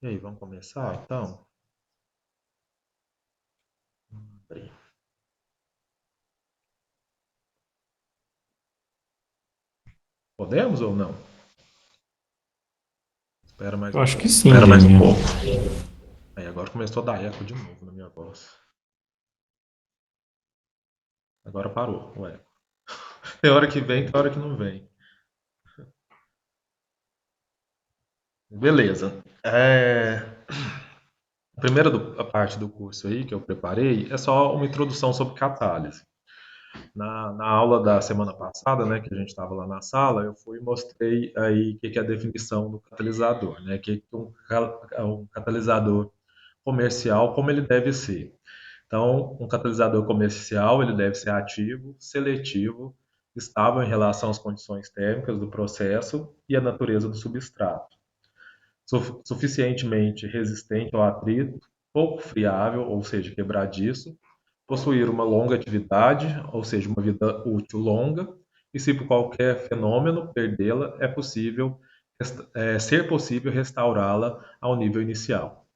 E aí, vamos começar então? Peraí. Podemos ou não? Espera mais Eu um acho que pouco. sim, Espera mais um Daniel. pouco. Aí agora começou a dar eco de novo na minha voz. Agora parou o eco. Tem hora que vem, tem hora que não vem. Beleza. A primeira a parte do curso aí que eu preparei é só uma introdução sobre catálise. Na aula da semana passada, né, que a gente estava lá na sala, eu fui e mostrei aí o que é a definição do catalisador, né, que é um catalisador comercial, como ele deve ser. Então, um catalisador comercial, ele deve ser ativo, seletivo, estável em relação às condições térmicas do processo e à natureza do substrato, suficientemente resistente ao atrito, pouco friável, ou seja, quebradiço, possuir uma longa atividade, ou seja, uma vida útil longa, e se por qualquer fenômeno perdê-la, ser possível restaurá-la ao nível inicial,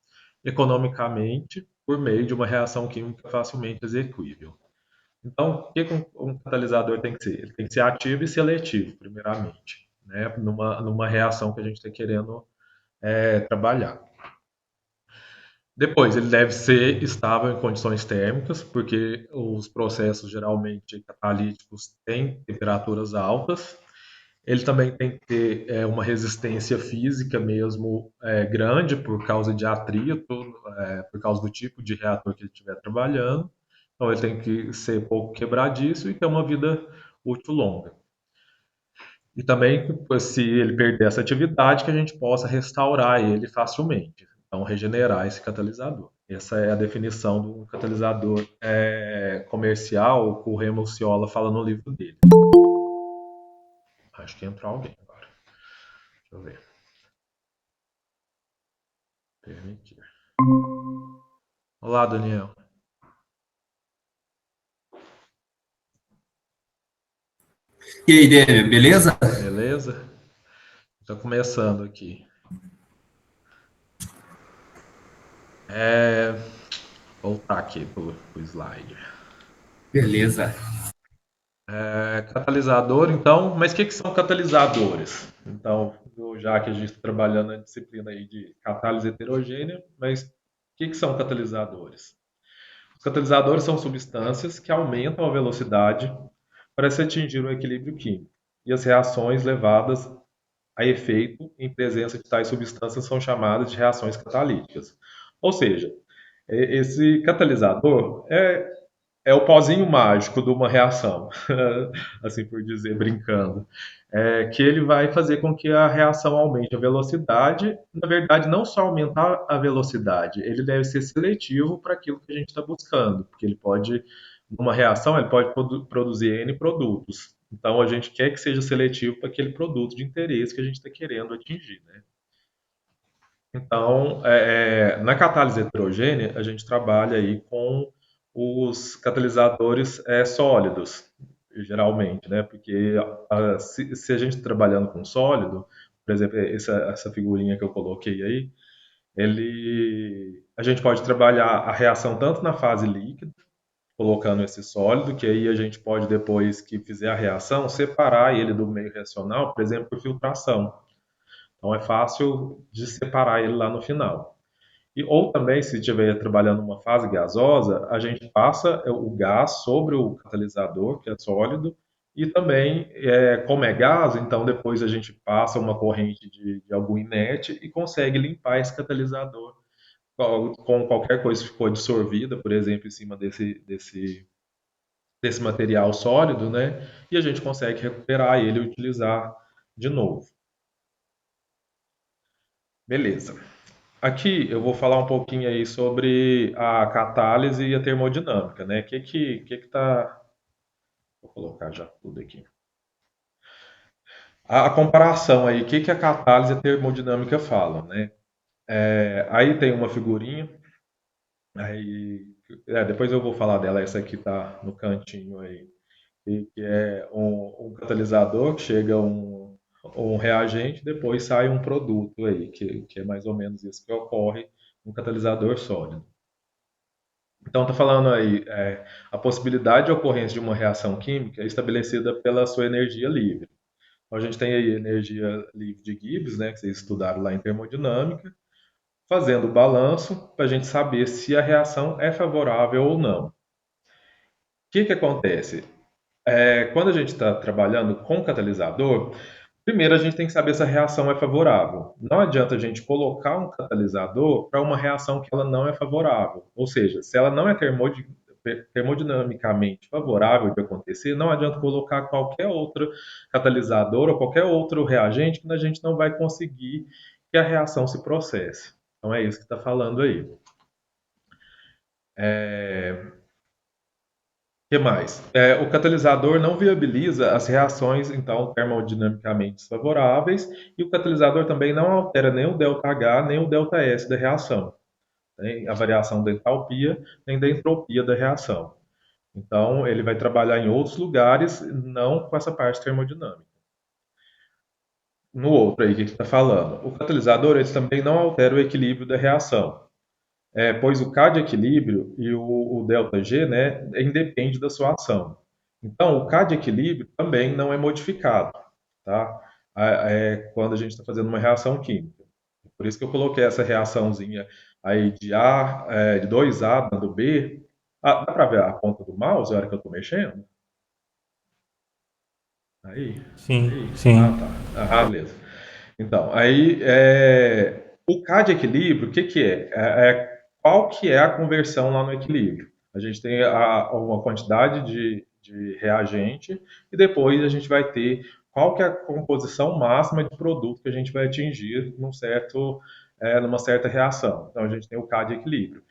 economicamente, por meio de uma reação química facilmente execuível. Então, o que um catalisador tem que ser? Ele tem que ser ativo e seletivo, primeiramente, né? Numa reação que a gente está querendo trabalhar. Depois, ele deve ser estável em condições térmicas, porque os processos geralmente catalíticos têm temperaturas altas. Ele também tem que ter uma resistência física mesmo grande por causa de atrito, por causa do tipo de reator que ele estiver trabalhando. Então, ele tem que ser pouco quebradiço e ter uma vida útil longa. E também, se ele perder essa atividade, que a gente possa restaurar ele facilmente. Então, regenerar esse catalisador. Essa é a definição do catalisador comercial que o Remo Ciola fala no livro dele. Acho que entrou alguém agora. Deixa eu ver. Permitir. Olá, Daniel. E aí, Débora, beleza? Beleza? Estou começando aqui. É... Voltar aqui pro slide. Beleza. Catalisador, então, mas o que são catalisadores? Então, já que a gente está trabalhando na disciplina aí de catálise heterogênea, mas o que são catalisadores? Os catalisadores são substâncias que aumentam a velocidade para se atingir um equilíbrio químico, e as reações levadas a efeito em presença de tais substâncias são chamadas de reações catalíticas. Ou seja, esse catalisador é o pozinho mágico de uma reação, assim por dizer, brincando, que ele vai fazer com que a reação aumente a velocidade. Na verdade, não só aumentar a velocidade, ele deve ser seletivo para aquilo que a gente está buscando, porque ele pode, numa reação, ele pode produzir N produtos. Então, a gente quer que seja seletivo para aquele produto de interesse que a gente está querendo atingir, né? Então, na catálise heterogênea, a gente trabalha aí com os catalisadores sólidos, geralmente, né? Porque se a gente tá trabalhando com sólido, por exemplo, essa figurinha que eu coloquei aí, a gente pode trabalhar a reação tanto na fase líquida, colocando esse sólido, que aí a gente pode, depois que fizer a reação, separar ele do meio reacional, por exemplo, por filtração. Então é fácil de separar ele lá no final. Ou também, se estiver trabalhando uma fase gasosa, a gente passa o gás sobre o catalisador, que é sólido, e também, como é gás, então depois a gente passa uma corrente de algum inerte e consegue limpar esse catalisador com qualquer coisa que ficou dissolvida, por exemplo, em cima desse material sólido, né? E a gente consegue recuperar ele e utilizar de novo. Beleza. Aqui eu vou falar um pouquinho aí sobre a catálise e a termodinâmica, né? Que tá. Vou colocar já tudo aqui. A comparação aí, o que a catálise e a termodinâmica falam, né? Aí tem uma figurinha, aí depois eu vou falar dela. Essa aqui tá no cantinho aí, que é um catalisador que chega ou um reagente, depois sai um produto aí, que é mais ou menos isso que ocorre no catalisador sólido. Então, está falando aí, a possibilidade de ocorrência de uma reação química é estabelecida pela sua energia livre. Então, a gente tem aí a energia livre de Gibbs, né, que vocês estudaram lá em termodinâmica, fazendo o balanço para a gente saber se a reação é favorável ou não. O que acontece? Quando a gente está trabalhando com catalisador, primeiro a gente tem que saber se a reação é favorável. Não adianta a gente colocar um catalisador para uma reação que ela não é favorável. Ou seja, se ela não é termodinamicamente favorável de acontecer, não adianta colocar qualquer outro catalisador ou qualquer outro reagente que a gente não vai conseguir que a reação se processe. Então é isso que está falando aí. O que mais? O catalisador não viabiliza as reações, então, termodinamicamente desfavoráveis, e o catalisador também não altera nem o ΔH nem o ΔS da reação, nem a variação da entalpia, nem da entropia da reação. Então, ele vai trabalhar em outros lugares, não com essa parte termodinâmica. No outro aí, o que está falando? O catalisador ele também não altera o equilíbrio da reação. Pois o K de equilíbrio e o ΔG, né, independe da sua ação. Então, o K de equilíbrio também não é modificado, tá? Quando a gente está fazendo uma reação química. Por isso que eu coloquei essa reaçãozinha aí de A, de 2A dando B. Dá para ver a ponta do mouse na hora que eu estou mexendo? Aí? Sim, sim. Tá. Beleza. Então, aí, o K de equilíbrio, o que é? Qual que é a conversão lá no equilíbrio? A gente tem uma quantidade de reagente e depois a gente vai ter qual que é a composição máxima de produto que a gente vai atingir numa certa reação. Então, a gente tem o K de equilíbrio.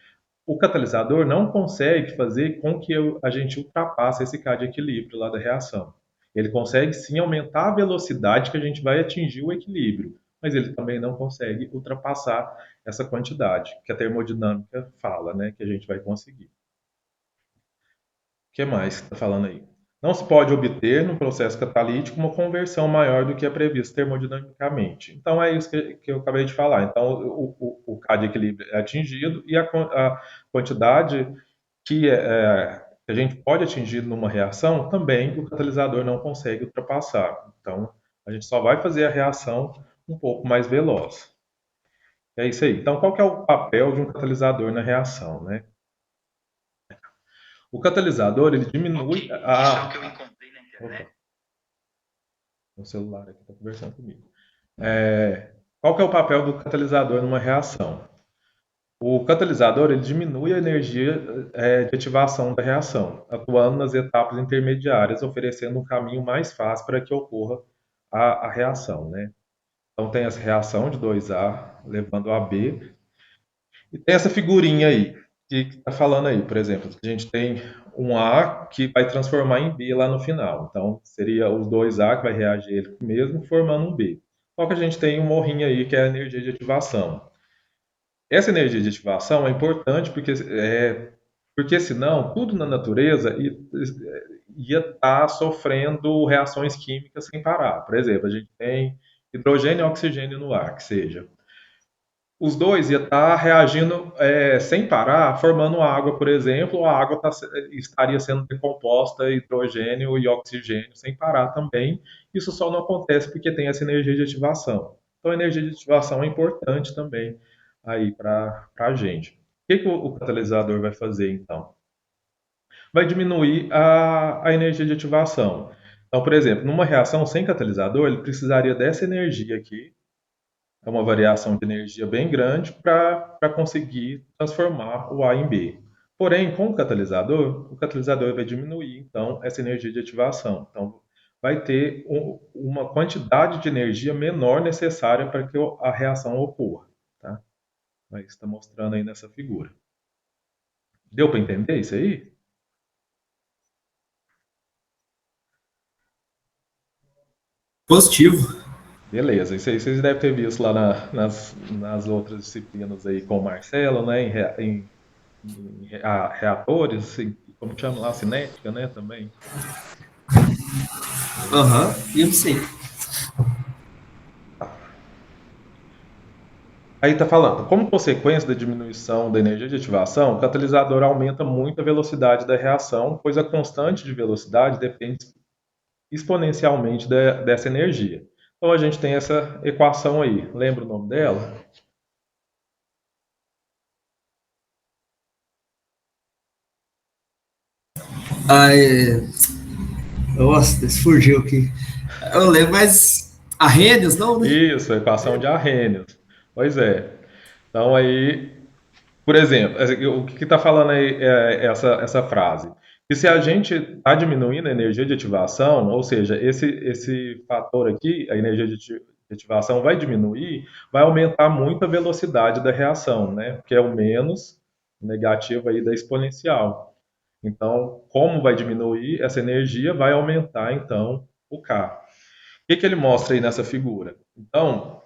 O catalisador não consegue fazer com que a gente ultrapasse esse K de equilíbrio lá da reação. Ele consegue sim aumentar a velocidade que a gente vai atingir o equilíbrio, mas ele também não consegue ultrapassar essa quantidade que a termodinâmica fala, né, que a gente vai conseguir. O que mais está falando aí? Não se pode obter no processo catalítico uma conversão maior do que é previsto termodinamicamente. Então é isso que eu acabei de falar. Então o K de equilíbrio é atingido e a quantidade que a gente pode atingir numa reação, também o catalisador não consegue ultrapassar. Então, a gente só vai fazer a reação um pouco mais veloz. É isso aí. Então, qual que é o papel de um catalisador na reação, né? O catalisador, ele diminui Isso é o que eu encontrei na internet. Opa. O celular aqui está conversando comigo. Qual que é o papel do catalisador numa reação? O catalisador ele diminui a energia de ativação da reação, atuando nas etapas intermediárias, oferecendo um caminho mais fácil para que ocorra a reação, né? Então tem essa reação de 2A levando a B, e tem essa figurinha aí, que está falando aí, por exemplo, que a gente tem um A que vai transformar em B lá no final. Então seria os 2A que vai reagir ele mesmo, formando um B. Só que a gente tem um morrinho aí que é a energia de ativação. Essa energia de ativação é importante porque senão tudo na natureza ia estar sofrendo reações químicas sem parar. Por exemplo, a gente tem hidrogênio e oxigênio no ar, que seja. Os dois iam estar reagindo sem parar, formando água, por exemplo, a água estaria sendo decomposta hidrogênio e oxigênio sem parar também. Isso só não acontece porque tem essa energia de ativação. Então, a energia de ativação é importante também aí para a gente. O que o catalisador vai fazer, então? Vai diminuir a energia de ativação. Então, por exemplo, numa reação sem catalisador, ele precisaria dessa energia aqui, é uma variação de energia bem grande, para conseguir transformar o A em B. Porém, com o catalisador vai diminuir, então, essa energia de ativação. Então, vai ter uma quantidade de energia menor necessária para que a reação ocorra. Tá? Mas está mostrando aí nessa figura. Deu para entender isso aí? Positivo. Beleza, isso aí vocês devem ter visto lá nas outras disciplinas aí com o Marcelo, né? Em reatores, assim, como chama lá, cinética, né? Também. Aham, eu sei. Aí está falando, como consequência da diminuição da energia de ativação, o catalisador aumenta muito a velocidade da reação, pois a constante de velocidade depende exponencialmente dessa energia. Então a gente tem essa equação aí. Lembra o nome dela? Ah, nossa, fugiu aqui. Eu lembro, mas Arrhenius, não, né? Isso, a equação de Arrhenius. Pois é. Então aí, por exemplo, o que está falando aí é essa frase? Que se a gente está diminuindo a energia de ativação, ou seja, esse fator aqui, a energia de ativação vai diminuir, vai aumentar muito a velocidade da reação, né? Que é o menos negativo aí da exponencial. Então, como vai diminuir essa energia, vai aumentar então o K. O que ele mostra aí nessa figura? Então,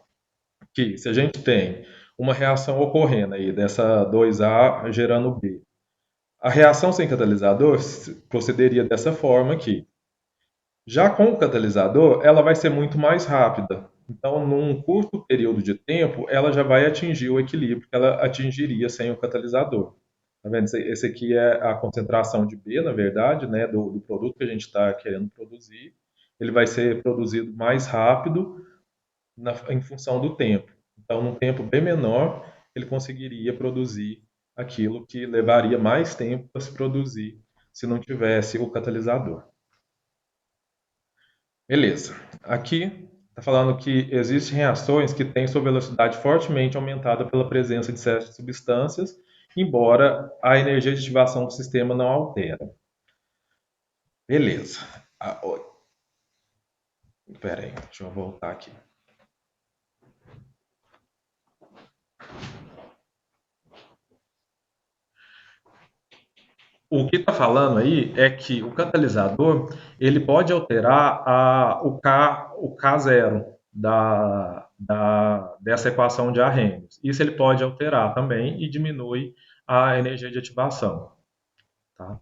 que se a gente tem uma reação ocorrendo aí dessa 2A gerando B, a reação sem catalisador procederia dessa forma aqui. Já com o catalisador, ela vai ser muito mais rápida. Então, num curto período de tempo, ela já vai atingir o equilíbrio que ela atingiria sem o catalisador. Tá vendo? Esse aqui é a concentração de B, na verdade, né, do produto que a gente está querendo produzir. Ele vai ser produzido mais rápido em função do tempo. Então, num tempo bem menor, ele conseguiria produzir aquilo que levaria mais tempo para se produzir se não tivesse o catalisador. Beleza. Aqui está falando que existem reações que têm sua velocidade fortemente aumentada pela presença de certas substâncias, embora a energia de ativação do sistema não altere. Beleza. Espera aí, deixa eu voltar aqui. O que está falando aí é que o catalisador ele pode alterar o K0 dessa equação de Arrhenius. Isso ele pode alterar também e diminui a energia de ativação. Tá?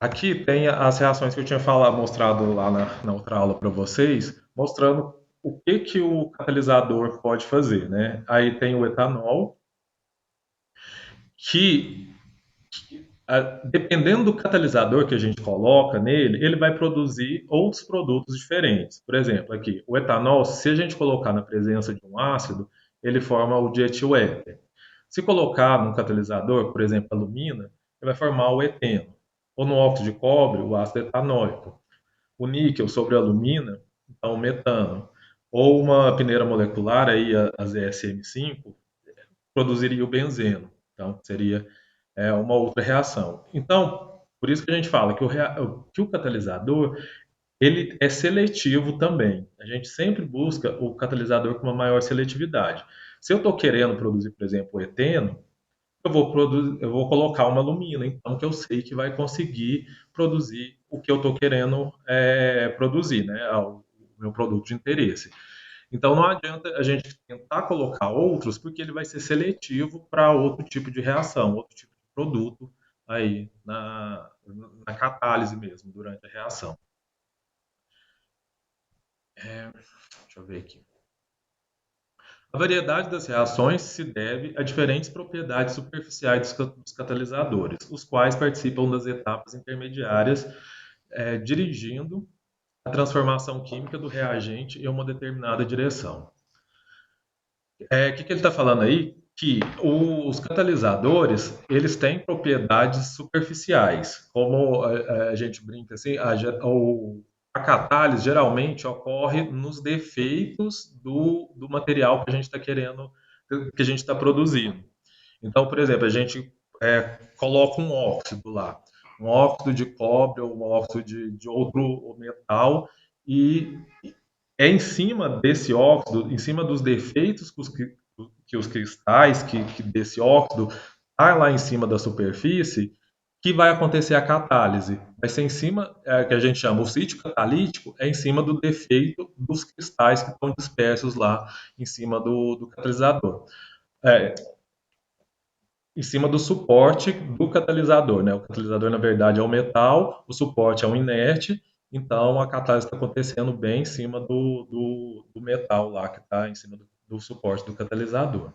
Aqui tem as reações que eu tinha mostrado lá na outra aula para vocês, mostrando o que o catalisador pode fazer. Né? Aí tem o etanol, que dependendo do catalisador que a gente coloca nele, ele vai produzir outros produtos diferentes. Por exemplo, aqui, o etanol, se a gente colocar na presença de um ácido, ele forma o dietil-éter. Se colocar num catalisador, por exemplo, alumina, ele vai formar o eteno. Ou no óxido de cobre, o ácido etanóico. O níquel sobre a alumina, então o metano. Ou uma peneira molecular, aí, a ZSM5, produziria o benzeno. Então, seria uma outra reação. Então, por isso que a gente fala que o catalisador ele é seletivo também. A gente sempre busca o catalisador com uma maior seletividade. Se eu estou querendo produzir, por exemplo, o eteno, eu vou colocar uma alumina, então que eu sei que vai conseguir produzir o que eu estou querendo produzir, né? O meu produto de interesse. Então não adianta a gente tentar colocar outros, porque ele vai ser seletivo para outro tipo de reação, outro tipo de produto aí na catálise mesmo, durante a reação. Deixa eu ver aqui. A variedade das reações se deve a diferentes propriedades superficiais dos catalisadores, os quais participam das etapas intermediárias, dirigindo a transformação química do reagente em uma determinada direção. O que ele está falando aí? Que os catalisadores eles têm propriedades superficiais, como a gente brinca assim, a catálise geralmente ocorre nos defeitos do material que a gente está querendo, que a gente está produzindo. Então, por exemplo, a gente coloca um óxido lá, um óxido de cobre ou um óxido de outro metal, e é em cima desse óxido, em cima dos defeitos que os cristais desse óxido tá lá em cima da superfície, que vai acontecer a catálise. Vai ser em cima, que a gente chama o sítio catalítico, é em cima do defeito dos cristais que estão dispersos lá em cima do catalisador. É, em cima do suporte do catalisador, né? O catalisador, na verdade, é um metal, o suporte é um inerte, então a catálise está acontecendo bem em cima do metal lá que está em cima do suporte do catalisador.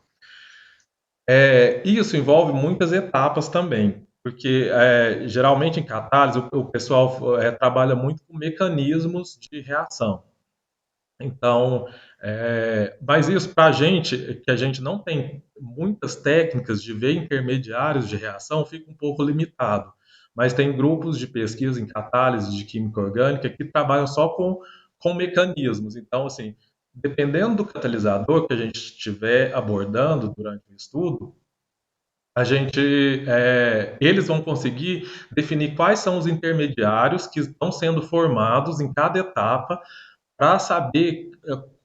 Isso envolve muitas etapas também, porque geralmente em catálise o pessoal trabalha muito com mecanismos de reação. Então, mas isso para a gente, que a gente não tem muitas técnicas de ver intermediários de reação, fica um pouco limitado. Mas tem grupos de pesquisa em catálise de química orgânica que trabalham só com mecanismos. Então, assim, dependendo do catalisador que a gente estiver abordando durante o estudo, eles vão conseguir definir quais são os intermediários que estão sendo formados em cada etapa para saber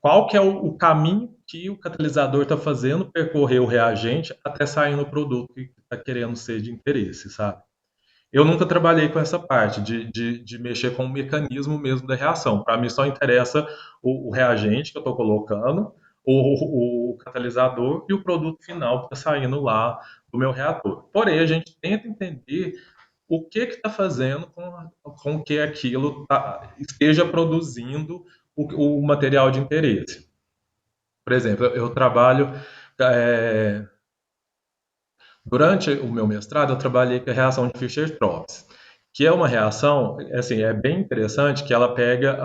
qual que é o caminho que o catalisador está fazendo percorrer o reagente até sair no produto que está querendo ser de interesse, sabe? Eu nunca trabalhei com essa parte de mexer com o mecanismo mesmo da reação. Para mim só interessa o reagente que eu estou colocando, o catalisador e o produto final que está saindo lá do meu reator. Porém, a gente tenta entender o que está fazendo com que aquilo esteja produzindo o material de interesse. Por exemplo, eu trabalho durante o meu mestrado, eu trabalhei com a reação de Fischer-Tropsch, que é uma reação, assim, é bem interessante, que ela pega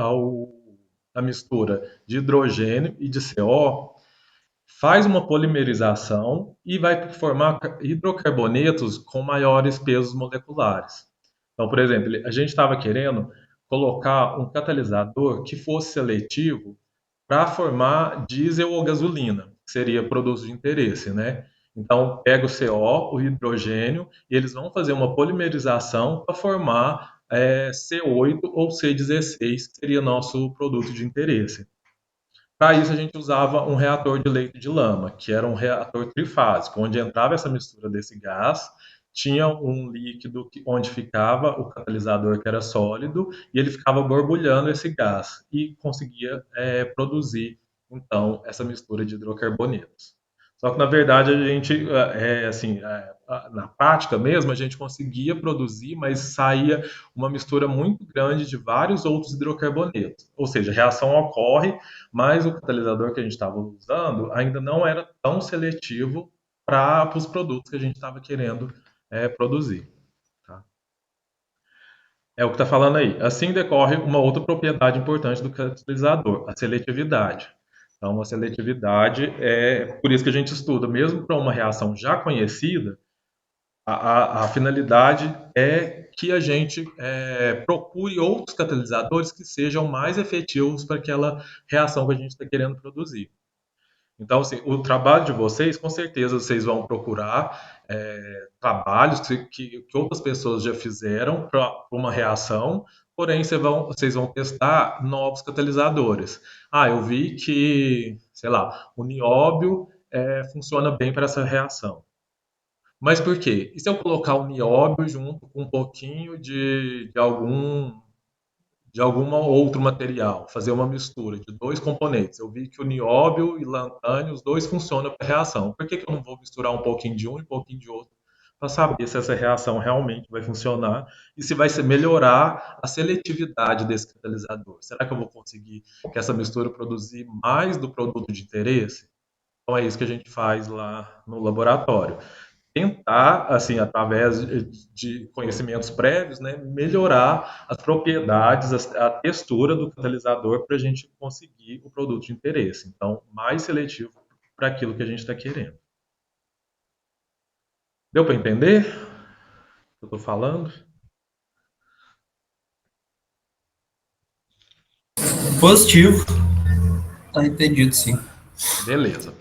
a mistura de hidrogênio e de CO, faz uma polimerização e vai formar hidrocarbonetos com maiores pesos moleculares. Então, por exemplo, a gente estava querendo colocar um catalisador que fosse seletivo para formar diesel ou gasolina, que seria produto de interesse, né? Então, pega o CO, o hidrogênio, e eles vão fazer uma polimerização para formar C8 ou C16, que seria nosso produto de interesse. Para isso, a gente usava um reator de leito de lama, que era um reator trifásico, onde entrava essa mistura desse gás, tinha um líquido onde ficava o catalisador, que era sólido, e ele ficava borbulhando esse gás e conseguia produzir, então, essa mistura de hidrocarbonetos. Só que, na verdade, a gente, na prática mesmo, a gente conseguia produzir, mas saía uma mistura muito grande de vários outros hidrocarbonetos. Ou seja, a reação ocorre, mas o catalisador que a gente estava usando ainda não era tão seletivo para os produtos que a gente estava querendo produzir. Tá? É o que está falando aí. Assim decorre uma outra propriedade importante do catalisador, a seletividade. Então, a seletividade é por isso que a gente estuda, mesmo para uma reação já conhecida, a finalidade é que a gente procure outros catalisadores que sejam mais efetivos para aquela reação que a gente está querendo produzir. Então, assim, o trabalho de vocês, com certeza, vocês vão procurar trabalhos que outras pessoas já fizeram para uma reação, porém, vocês vão testar novos catalisadores. Ah, eu vi que, sei lá, o nióbio funciona bem para essa reação. Mas por quê? E se eu colocar o nióbio junto com um pouquinho de algum outro material, fazer uma mistura de dois componentes? Eu vi que o nióbio e lantânio, os dois funcionam para reação. Por que eu não vou misturar um pouquinho de um e um pouquinho de outro para saber se essa reação realmente vai funcionar e se vai melhorar a seletividade desse catalisador? Será que eu vou conseguir que essa mistura produzir mais do produto de interesse? Então é isso que a gente faz lá no laboratório. Tentar, assim, através de conhecimentos prévios, né, melhorar as propriedades, a textura do catalisador para a gente conseguir o produto de interesse. Então, mais seletivo para aquilo que a gente está querendo. Deu para entender o que eu estou falando? Positivo. Tá entendido, sim. Beleza.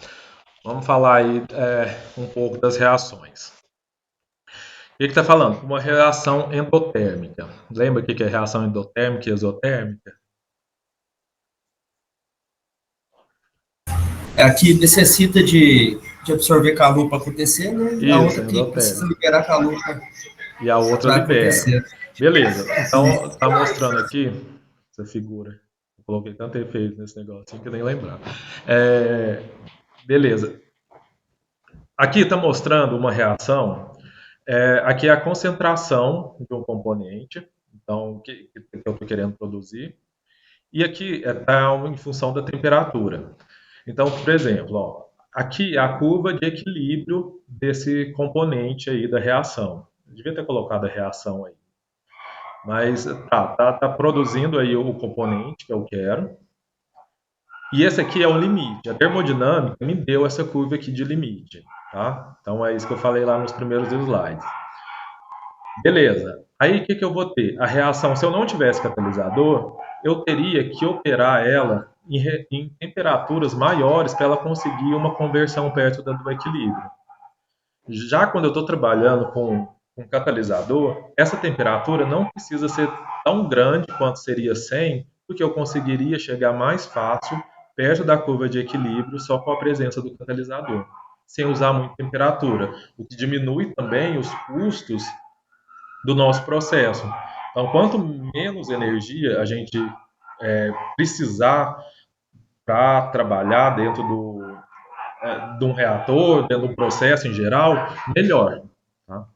Vamos falar aí um pouco das reações. O que está falando? Uma reação endotérmica. Lembra o que é reação endotérmica e exotérmica? A que necessita de absorver calor para acontecer, né? Isso, a outra que endotérmica. precisa liberar calor E a outra para libera. acontecer. Beleza. Então, tá mostrando aqui essa figura. Eu coloquei tanto efeito nesse negócio que nem lembrar. Beleza. Aqui está mostrando uma reação. Aqui é a concentração de um componente, então, que eu estou querendo produzir. E aqui está em função da temperatura. Então, por exemplo, ó, aqui é a curva de equilíbrio desse componente aí da reação. Eu devia ter colocado a reação aí. Mas tá produzindo aí o componente que eu quero. E esse aqui é o limite. A termodinâmica me deu essa curva aqui de limite, tá? Então é isso que eu falei lá nos primeiros slides. Beleza. Aí o que eu vou ter? A reação, se eu não tivesse catalisador, eu teria que operar ela em temperaturas maiores para ela conseguir uma conversão perto do equilíbrio. Já quando eu estou trabalhando com catalisador, essa temperatura não precisa ser tão grande quanto seria 100, porque eu conseguiria chegar mais fácil perto da curva de equilíbrio só com a presença do catalisador, sem usar muita temperatura, o que diminui também os custos do nosso processo. Então, quanto menos energia a gente precisar para trabalhar dentro de um reator, dentro de um processo em geral, melhor. Tá?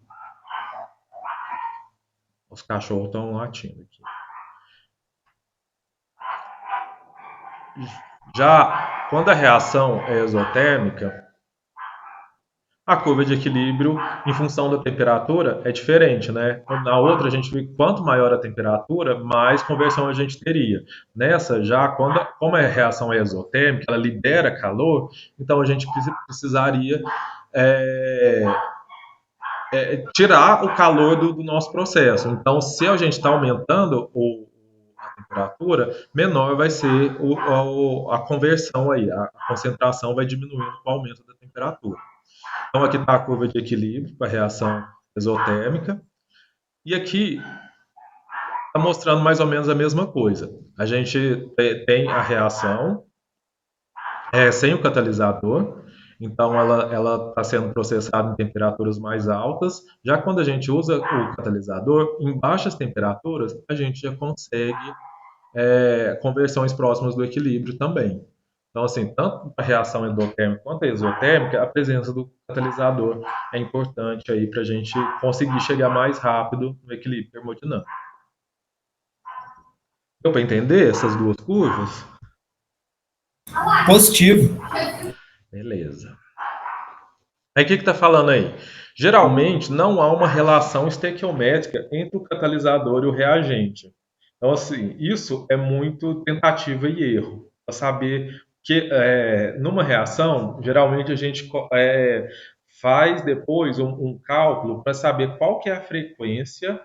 Os cachorros estão latindo aqui. Já quando a reação é exotérmica, a curva de equilíbrio, em função da temperatura, é diferente, né? Na outra, a gente vê que quanto maior a temperatura, mais conversão a gente teria. Nessa, já, como a reação é exotérmica, ela libera calor, então a gente precisaria é, tirar o calor do nosso processo. Então, se a gente está aumentando a temperatura, menor vai ser a conversão aí, a concentração vai diminuindo com o aumento da temperatura. Então, aqui está a curva de equilíbrio para a reação exotérmica. E aqui está mostrando mais ou menos a mesma coisa. A gente tem a reação sem o catalisador, então ela está sendo processada em temperaturas mais altas. Já quando a gente usa o catalisador, em baixas temperaturas, a gente já consegue conversões próximas do equilíbrio também. Então, assim, tanto a reação endotérmica quanto a exotérmica, a presença do catalisador é importante aí para a gente conseguir chegar mais rápido no equilíbrio termodinâmico. Deu para entender essas duas curvas? Positivo. Beleza. Aí o que está falando aí? Geralmente não há uma relação estequiométrica entre o catalisador e o reagente. Então, assim, isso é muito tentativa e erro. Para saber que numa reação, geralmente a gente faz depois um cálculo para saber qual que é a frequência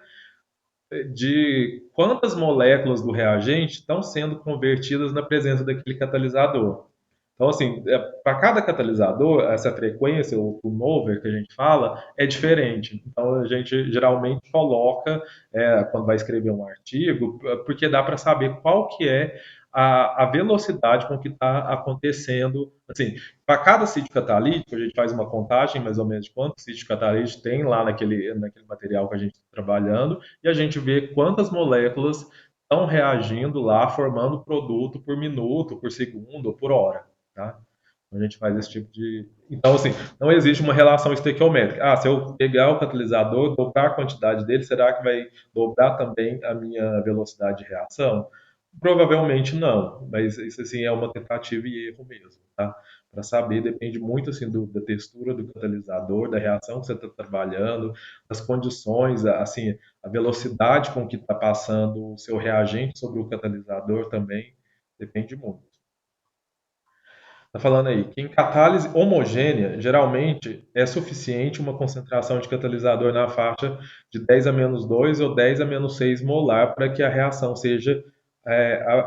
de quantas moléculas do reagente estão sendo convertidas na presença daquele catalisador. Então, assim, para cada catalisador, essa frequência, o turnover que a gente fala, é diferente. Então, a gente geralmente coloca, quando vai escrever um artigo, porque dá para saber qual que é a velocidade com que está acontecendo. Assim, para cada sítio catalítico, a gente faz uma contagem mais ou menos de quantos sítios catalíticos tem lá naquele material que a gente está trabalhando, e a gente vê quantas moléculas estão reagindo lá, formando produto por minuto, por segundo ou por hora. Tá? A gente faz esse tipo de. Então, assim, não existe uma relação estequiométrica. Ah, se eu pegar o catalisador, dobrar a quantidade dele, será que vai dobrar também a minha velocidade de reação? Provavelmente não, mas isso assim é uma tentativa e erro mesmo, tá? Para saber depende muito assim da textura do catalisador, da reação que você está trabalhando, das condições, assim, a velocidade com que está passando o seu reagente sobre o catalisador também depende muito. Está falando aí que em catálise homogênea, geralmente é suficiente uma concentração de catalisador na faixa de 10 a menos 2 ou 10 a menos 6 molar para que a reação seja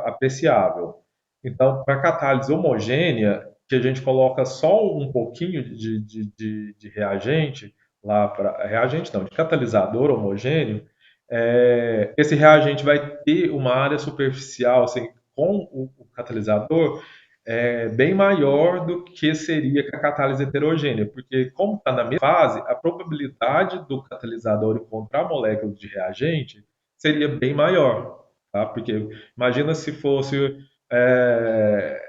apreciável. Então, para catálise homogênea, que a gente coloca só um pouquinho de reagente, lá para reagente não, de catalisador homogêneo, esse reagente vai ter uma área superficial assim, com o catalisador bem maior do que seria com a catálise heterogênea, porque como está na mesma fase, a probabilidade do catalisador encontrar moléculas de reagente seria bem maior, tá? Porque imagina se fosse é,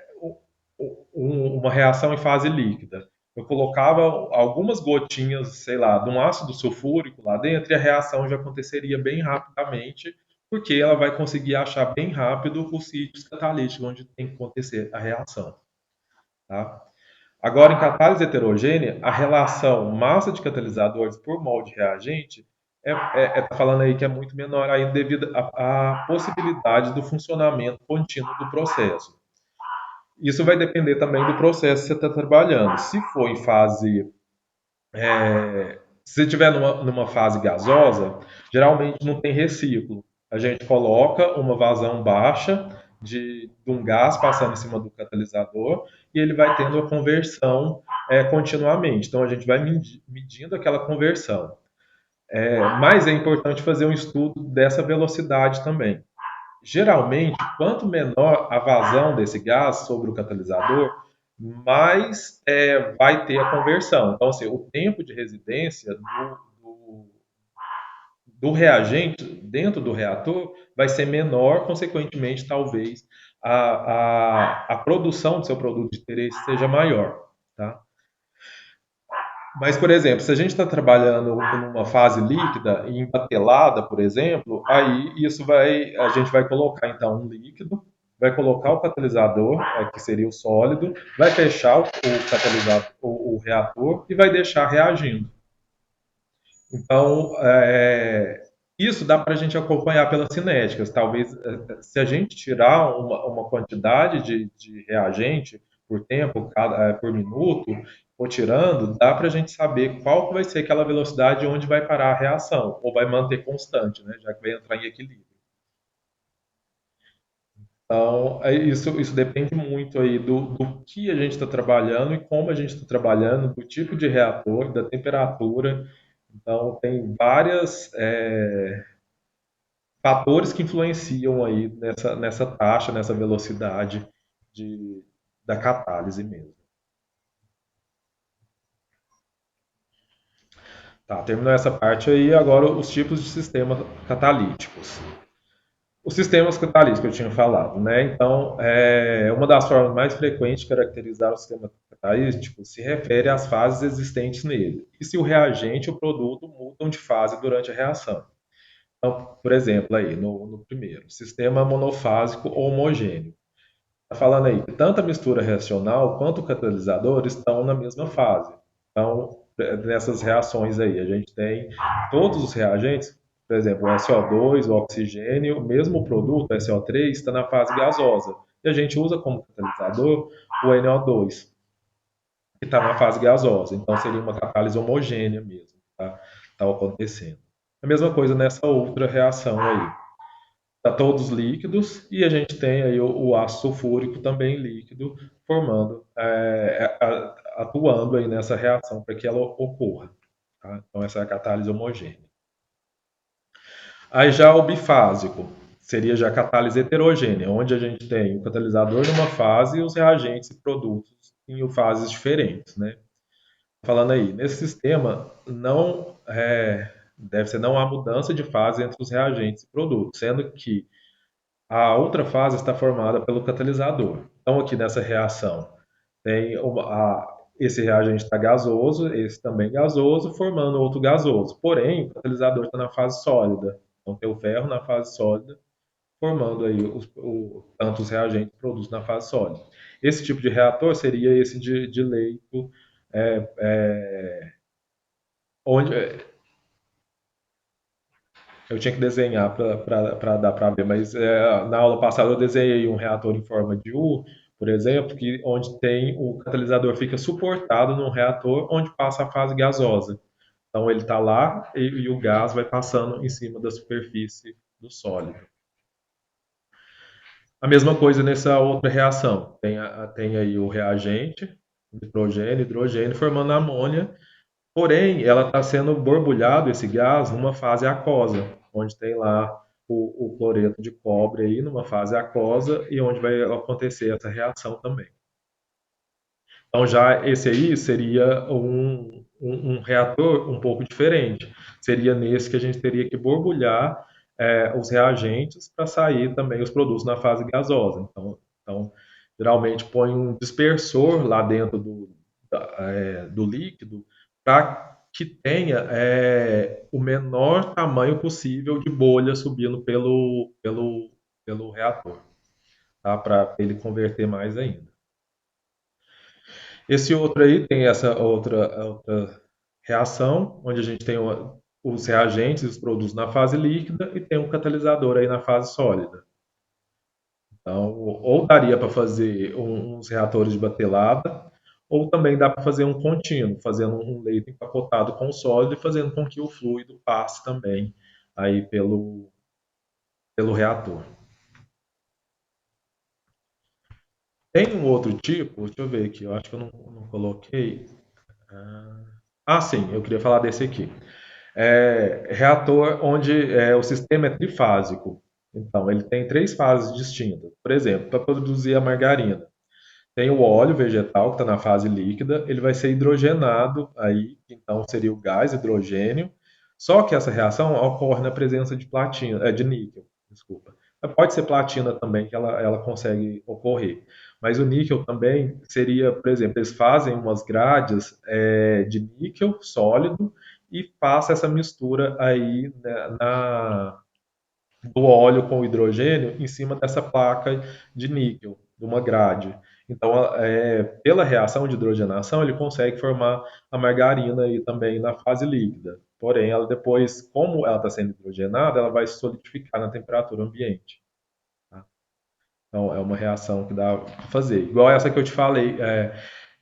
uma reação em fase líquida. Eu colocava algumas gotinhas, sei lá, de um ácido sulfúrico lá dentro e a reação já aconteceria bem rapidamente, porque ela vai conseguir achar bem rápido os sítios catalíticos onde tem que acontecer a reação. tá? Agora, em catálise heterogênea, a relação massa de catalisadores por mol de reagente tá falando aí que é muito menor ainda devido à possibilidade do funcionamento contínuo do processo. Isso vai depender também do processo que você está trabalhando. Se for em fase se você estiver numa fase gasosa, geralmente não tem reciclo. A gente coloca uma vazão baixa de um gás passando em cima do catalisador e ele vai tendo a conversão continuamente. Então a gente vai medindo aquela conversão. Mas é importante fazer um estudo dessa velocidade também. Geralmente, quanto menor a vazão desse gás sobre o catalisador, mais vai ter a conversão. Então, assim, o tempo de residência do reagente dentro do reator vai ser menor, consequentemente, talvez a produção do seu produto de interesse seja maior. Tá? Mas, por exemplo, se a gente está trabalhando numa fase líquida e empatelada, por exemplo, aí a gente vai colocar então um líquido, vai colocar o catalisador, que seria o sólido, vai fechar o catalisador, o reator e vai deixar reagindo. Então, isso dá para a gente acompanhar pelas cinéticas. Talvez, se a gente tirar uma quantidade de reagente por tempo, por minuto, ou tirando, dá para a gente saber qual que vai ser aquela velocidade onde vai parar a reação, ou vai manter constante, né, já que vai entrar em equilíbrio. Então, isso depende muito aí do que a gente está trabalhando e como a gente está trabalhando, do tipo de reator, da temperatura. Então, tem várias fatores que influenciam aí nessa taxa, nessa velocidade da catálise mesmo. Tá, terminou essa parte aí, agora os tipos de sistemas catalíticos. Os sistemas catalíticos que eu tinha falado, né? Então, uma das formas mais frequentes de caracterizar o sistema catalítico se refere às fases existentes nele, e se o reagente e o produto mudam de fase durante a reação. Então, por exemplo, aí no primeiro, sistema monofásico ou homogêneo. Está falando aí que tanto a mistura reacional quanto o catalisador estão na mesma fase. Então, nessas reações aí, a gente tem todos os reagentes, por exemplo, o SO2, o oxigênio, o mesmo produto, o SO3, está na fase gasosa. E a gente usa como catalisador o NO2, que está na fase gasosa. Então, seria uma catálise homogênea mesmo, tá acontecendo. A mesma coisa nessa outra reação aí. Está todos líquidos e a gente tem aí o ácido sulfúrico também líquido formando, atuando aí nessa reação para que ela ocorra. Tá? Então essa é a catálise homogênea. Aí já o bifásico seria já a catálise heterogênea, onde a gente tem o catalisador numa fase e os reagentes e produtos em fases diferentes, né? Falando aí, nesse sistema não deve ser não há mudança de fase entre os reagentes e produtos, sendo que a outra fase está formada pelo catalisador. Então, aqui nessa reação, tem esse reagente está gasoso, esse também gasoso, formando outro gasoso. Porém, o catalisador está na fase sólida. Então, tem o ferro na fase sólida, formando aí tanto os reagentes produtos na fase sólida. Esse tipo de reator seria esse de leito, onde eu tinha que desenhar para dar para ver, mas na aula passada eu desenhei um reator em forma de U, por exemplo, onde tem o catalisador fica suportado num reator onde passa a fase gasosa. Então ele está lá e o gás vai passando em cima da superfície do sólido. A mesma coisa nessa outra reação. Tem aí o reagente, nitrogênio, hidrogênio, formando amônia. Porém, ela está sendo borbulhado, esse gás, numa fase aquosa, onde tem lá o cloreto de cobre aí, numa fase aquosa, e onde vai acontecer essa reação também. Então, já esse aí seria um reator um pouco diferente. Seria nesse que a gente teria que borbulhar os reagentes para sair também os produtos na fase gasosa. Então geralmente põe um dispersor lá dentro do líquido para que tenha o menor tamanho possível de bolha subindo pelo reator, tá? Para ele converter mais ainda. Esse outro aí tem essa outra reação, onde a gente tem os reagentes e os produtos na fase líquida e tem um catalisador aí na fase sólida. Então, ou daria para fazer uns reatores de batelada, ou também dá para fazer um contínuo, fazendo um leito empacotado com sólido e fazendo com que o fluido passe também aí pelo reator. Tem um outro tipo, deixa eu ver aqui, eu acho que eu não coloquei. Sim, eu queria falar desse aqui. Reator onde o sistema é trifásico. Então, ele tem três fases distintas. Por exemplo, para produzir a margarina, tem o óleo vegetal, que está na fase líquida, ele vai ser hidrogenado, aí, então seria o gás hidrogênio. Só que essa reação ocorre na presença de platina, de níquel, desculpa. Pode ser platina também, que ela consegue ocorrer. Mas o níquel também seria, por exemplo, eles fazem umas grades de níquel sólido e passa essa mistura aí, né, do óleo com hidrogênio em cima dessa placa de níquel, de uma grade. Então, pela reação de hidrogenação, ele consegue formar a margarina aí também na fase líquida. Porém, ela depois, como ela está sendo hidrogenada, ela vai se solidificar na temperatura ambiente. Tá? Então, é uma reação que dá para fazer. Igual essa que eu te falei,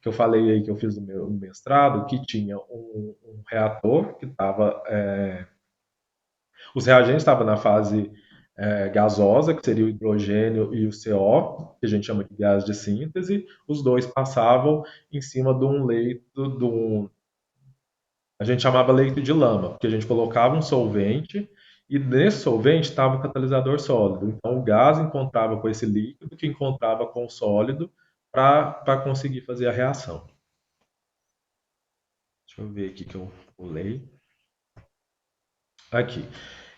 que eu falei aí que eu fiz no meu mestrado, que tinha um reator que estava os reagentes estavam na fase gasosa, que seria o hidrogênio e o CO, que a gente chama de gás de síntese. Os dois passavam em cima de um leito, a gente chamava leito de lama, porque a gente colocava um solvente e nesse solvente estava o catalisador sólido. Então o gás encontrava com esse líquido, que encontrava com o sólido, para conseguir fazer a reação. Deixa eu ver aqui que eu pulei. Aqui.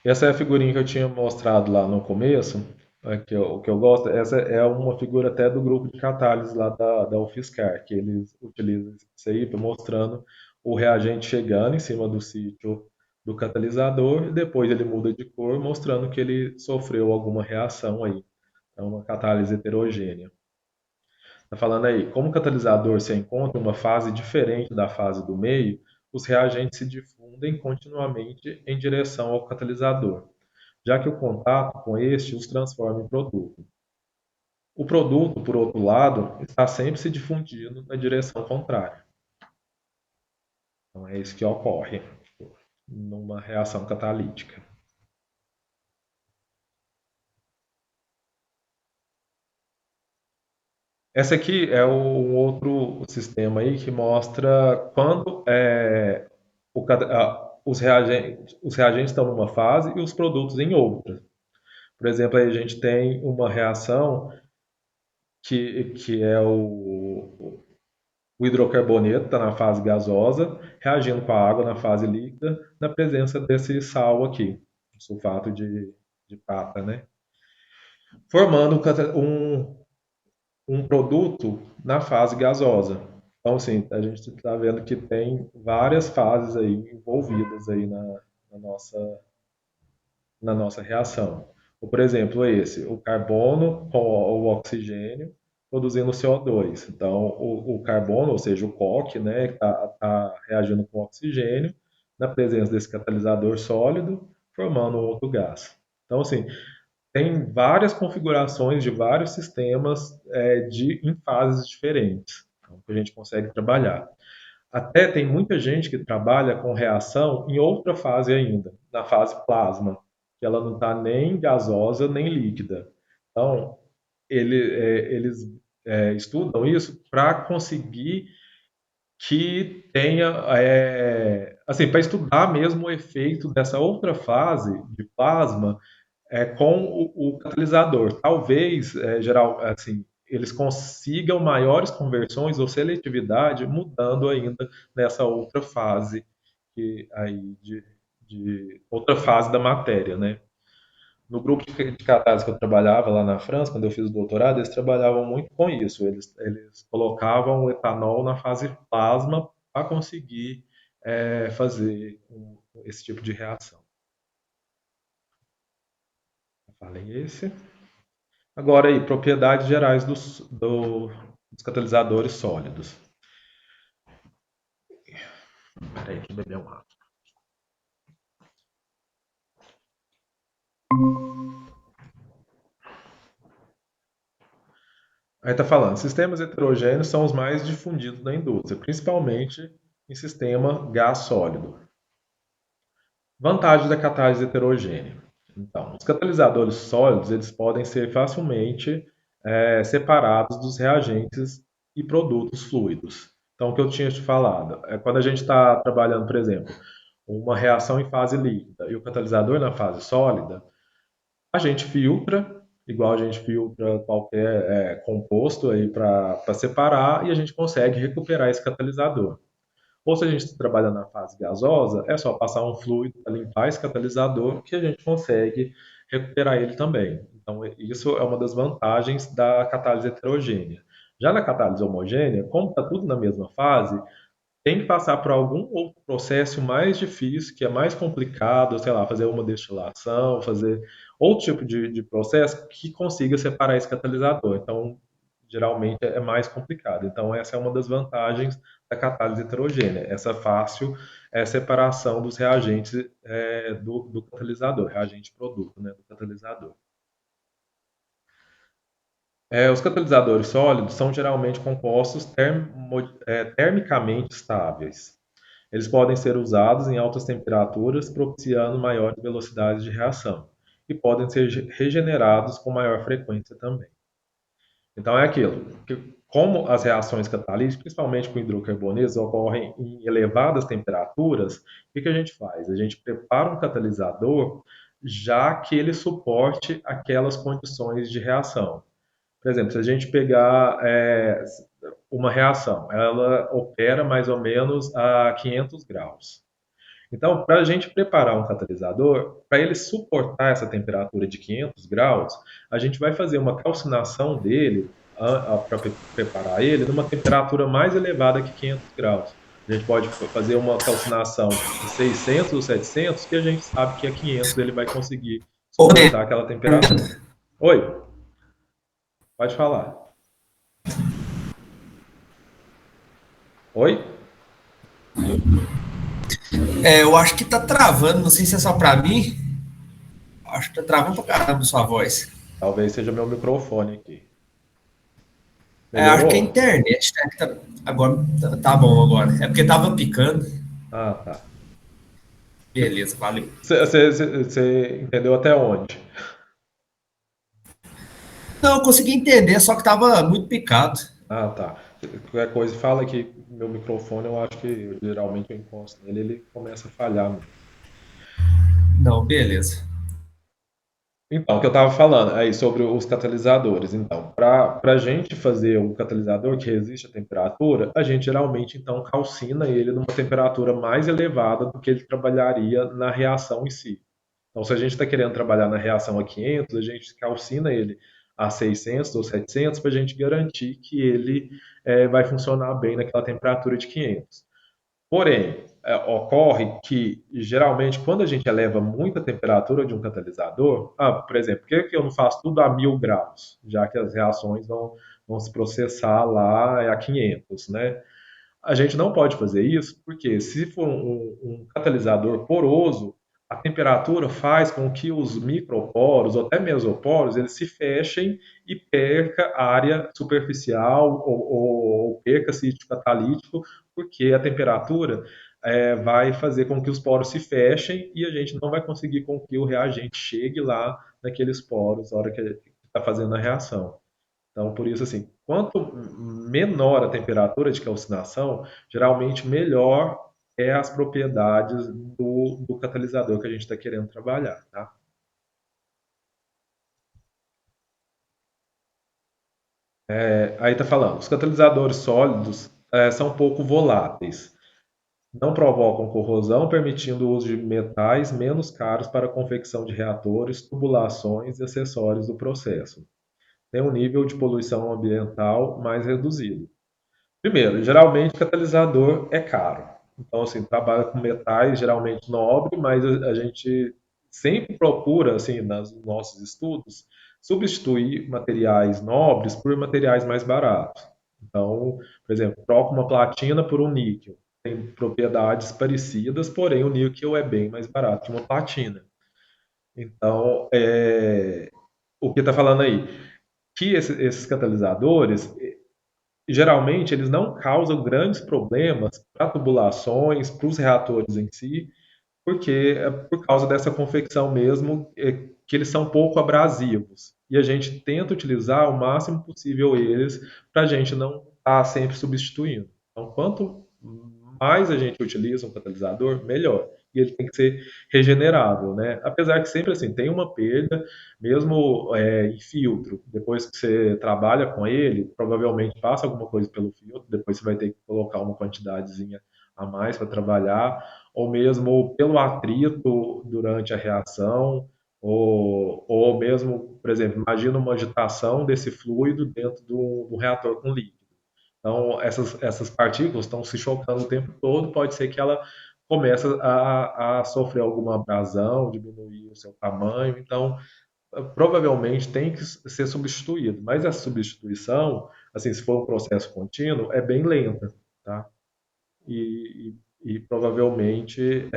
Essa é a figurinha que eu tinha mostrado lá no começo, o que eu gosto. Essa é uma figura até do grupo de catálise lá da UFSCar, que eles utilizam isso aí mostrando o reagente chegando em cima do sítio do catalisador e depois ele muda de cor, mostrando que ele sofreu alguma reação aí. É uma catálise heterogênea. Está falando aí, como o catalisador se encontra em uma fase diferente da fase do meio, os reagentes se difundem continuamente em direção ao catalisador, já que o contato com este os transforma em produto. O produto, por outro lado, está sempre se difundindo na direção contrária. Então é isso que ocorre numa reação catalítica. Essa aqui é um outro sistema aí que mostra quando os reagentes estão numa fase e os produtos em outra. Por exemplo, aí a gente tem uma reação que é o hidrocarboneto, está na fase gasosa, reagindo com a água na fase líquida, na presença desse sal aqui, sulfato de prata, né? Formando um produto na fase gasosa. Então, assim, a gente está vendo que tem várias fases aí envolvidas aí na nossa reação. Ou, por exemplo, o carbono com o oxigênio produzindo CO2. Então, o carbono, ou seja, o coque, né, está reagindo com o oxigênio na presença desse catalisador sólido, formando um outro gás. Então, assim, tem várias configurações de vários sistemas em fases diferentes, então, que a gente consegue trabalhar. Até tem muita gente que trabalha com reação em outra fase ainda, na fase plasma, que ela não está nem gasosa nem líquida. Então, eles estudam isso para conseguir que tenha, assim, para estudar mesmo o efeito dessa outra fase de plasma com o catalisador. Talvez, geral, assim, eles consigam maiores conversões ou seletividade mudando ainda nessa outra fase aí de outra fase da matéria, né? No grupo de catálise que eu trabalhava lá na França, quando eu fiz o doutorado, eles trabalhavam muito com isso. Eles colocavam o etanol na fase plasma para conseguir fazer esse tipo de reação. Eu falei esse. Agora aí, propriedades gerais dos catalisadores sólidos. Peraí, deixa eu beber um água. Aí está falando, sistemas heterogêneos são os mais difundidos na indústria, principalmente em sistema gás sólido. Vantagem da catálise heterogênea. Então, os catalisadores sólidos eles podem ser facilmente separados dos reagentes e produtos fluidos. Então, o que eu tinha te falado é quando a gente está trabalhando, por exemplo, uma reação em fase líquida e o catalisador na fase sólida, a gente filtra, igual a gente filtra qualquer composto aí para separar, e a gente consegue recuperar esse catalisador. Ou se a gente trabalha na fase gasosa, é só passar um fluido para limpar esse catalisador que a gente consegue recuperar ele também. Então, isso é uma das vantagens da catálise heterogênea. Já na catálise homogênea, como está tudo na mesma fase, tem que passar por algum outro processo mais difícil, que é mais complicado, sei lá, fazer uma destilação, fazer outro tipo de processo que consiga separar esse catalisador. Então, geralmente é mais complicado. Então, essa é uma das vantagens da catálise heterogênea, essa fácil separação dos reagentes do catalisador, reagente-produto, né, do catalisador. Os catalisadores sólidos são geralmente compostos termicamente estáveis. Eles podem ser usados em altas temperaturas, propiciando maiores velocidades de reação, e podem ser regenerados com maior frequência também. Então é aquilo, que como as reações catalíticas, principalmente com hidrocarbonetos, ocorrem em elevadas temperaturas, o que a gente faz? A gente prepara um catalisador já que ele suporte aquelas condições de reação. Por exemplo, se a gente pegar uma reação, ela opera mais ou menos a 500 graus. Então, para a gente preparar um catalisador, para ele suportar essa temperatura de 500 graus, a gente vai fazer uma calcinação dele para preparar ele numa temperatura mais elevada que 500 graus. A gente pode fazer uma calcinação de 600 ou 700, que a gente sabe que a 500 ele vai conseguir Ô, suportar aquela temperatura. Oi, pode falar. Oi? eu acho que tá travando, não sei se é só pra mim. Acho que tá travando pra caramba sua voz. Talvez seja meu microfone aqui. Acho que é a Melhorou? internet, né? Agora tá bom agora. É porque tava picando. Ah, tá. Beleza, valeu. Você entendeu até onde? Não, eu consegui entender, só que tava muito picado. Ah, tá. Qualquer coisa, fala que meu microfone, eu acho que geralmente eu encosto nele, ele começa a falhar mesmo. Não, beleza. Então, o que eu estava falando aí sobre os catalisadores. Então, para a gente fazer um catalisador que resiste à temperatura, a gente geralmente então calcina ele numa temperatura mais elevada do que ele trabalharia na reação em si. Então, se a gente está querendo trabalhar na reação a 500, a gente calcina ele a 600 ou 700 para a gente garantir que ele vai funcionar bem naquela temperatura de 500. Porém, ocorre que, geralmente, quando a gente eleva muito a temperatura de um catalisador, por exemplo, por que eu não faço tudo a 1000 graus, já que as reações vão se processar lá a 500, né? A gente não pode fazer isso porque, se for um catalisador poroso, a temperatura faz com que os microporos ou até mesoporos eles se fechem e perca área superficial ou perca sítio catalítico, porque a temperatura vai fazer com que os poros se fechem e a gente não vai conseguir com que o reagente chegue lá naqueles poros na hora que está fazendo a reação. Então, por isso, assim, quanto menor a temperatura de calcinação, geralmente melhor é as propriedades do catalisador que a gente está querendo trabalhar, tá? Aí está falando, os catalisadores sólidos são pouco voláteis, não provocam corrosão, permitindo o uso de metais menos caros para a confecção de reatores, tubulações e acessórios do processo. Tem um nível de poluição ambiental mais reduzido. Primeiro, geralmente catalisador é caro. Então, assim, trabalha com metais geralmente nobre, mas a gente sempre procura, assim, nos nossos estudos, substituir materiais nobres por materiais mais baratos. Então, por exemplo, troca uma platina por um níquel. tem propriedades parecidas, porém o níquel é bem mais barato que uma platina. Então, o que está falando aí? Que esses catalisadores, geralmente, eles não causam grandes problemas para tubulações, para os reatores em si, porque é por causa dessa confecção mesmo, que eles são pouco abrasivos. E a gente tenta utilizar o máximo possível eles para a gente não estar sempre substituindo. Então, quanto mais a gente utiliza um catalisador, melhor. E ele tem que ser regenerável, né? Apesar que sempre assim tem uma perda, mesmo em filtro. Depois que você trabalha com ele, provavelmente passa alguma coisa pelo filtro. Depois você vai ter que colocar uma quantidadezinha a mais para trabalhar, ou mesmo pelo atrito durante a reação, ou mesmo, por exemplo, imagina uma agitação desse fluido dentro do reator com líquido. Então, essas partículas estão se chocando o tempo todo, pode ser que ela comece a sofrer alguma abrasão, diminuir o seu tamanho, então provavelmente tem que ser substituído. Mas essa substituição, assim, se for um processo contínuo, é bem lenta, tá? E provavelmente,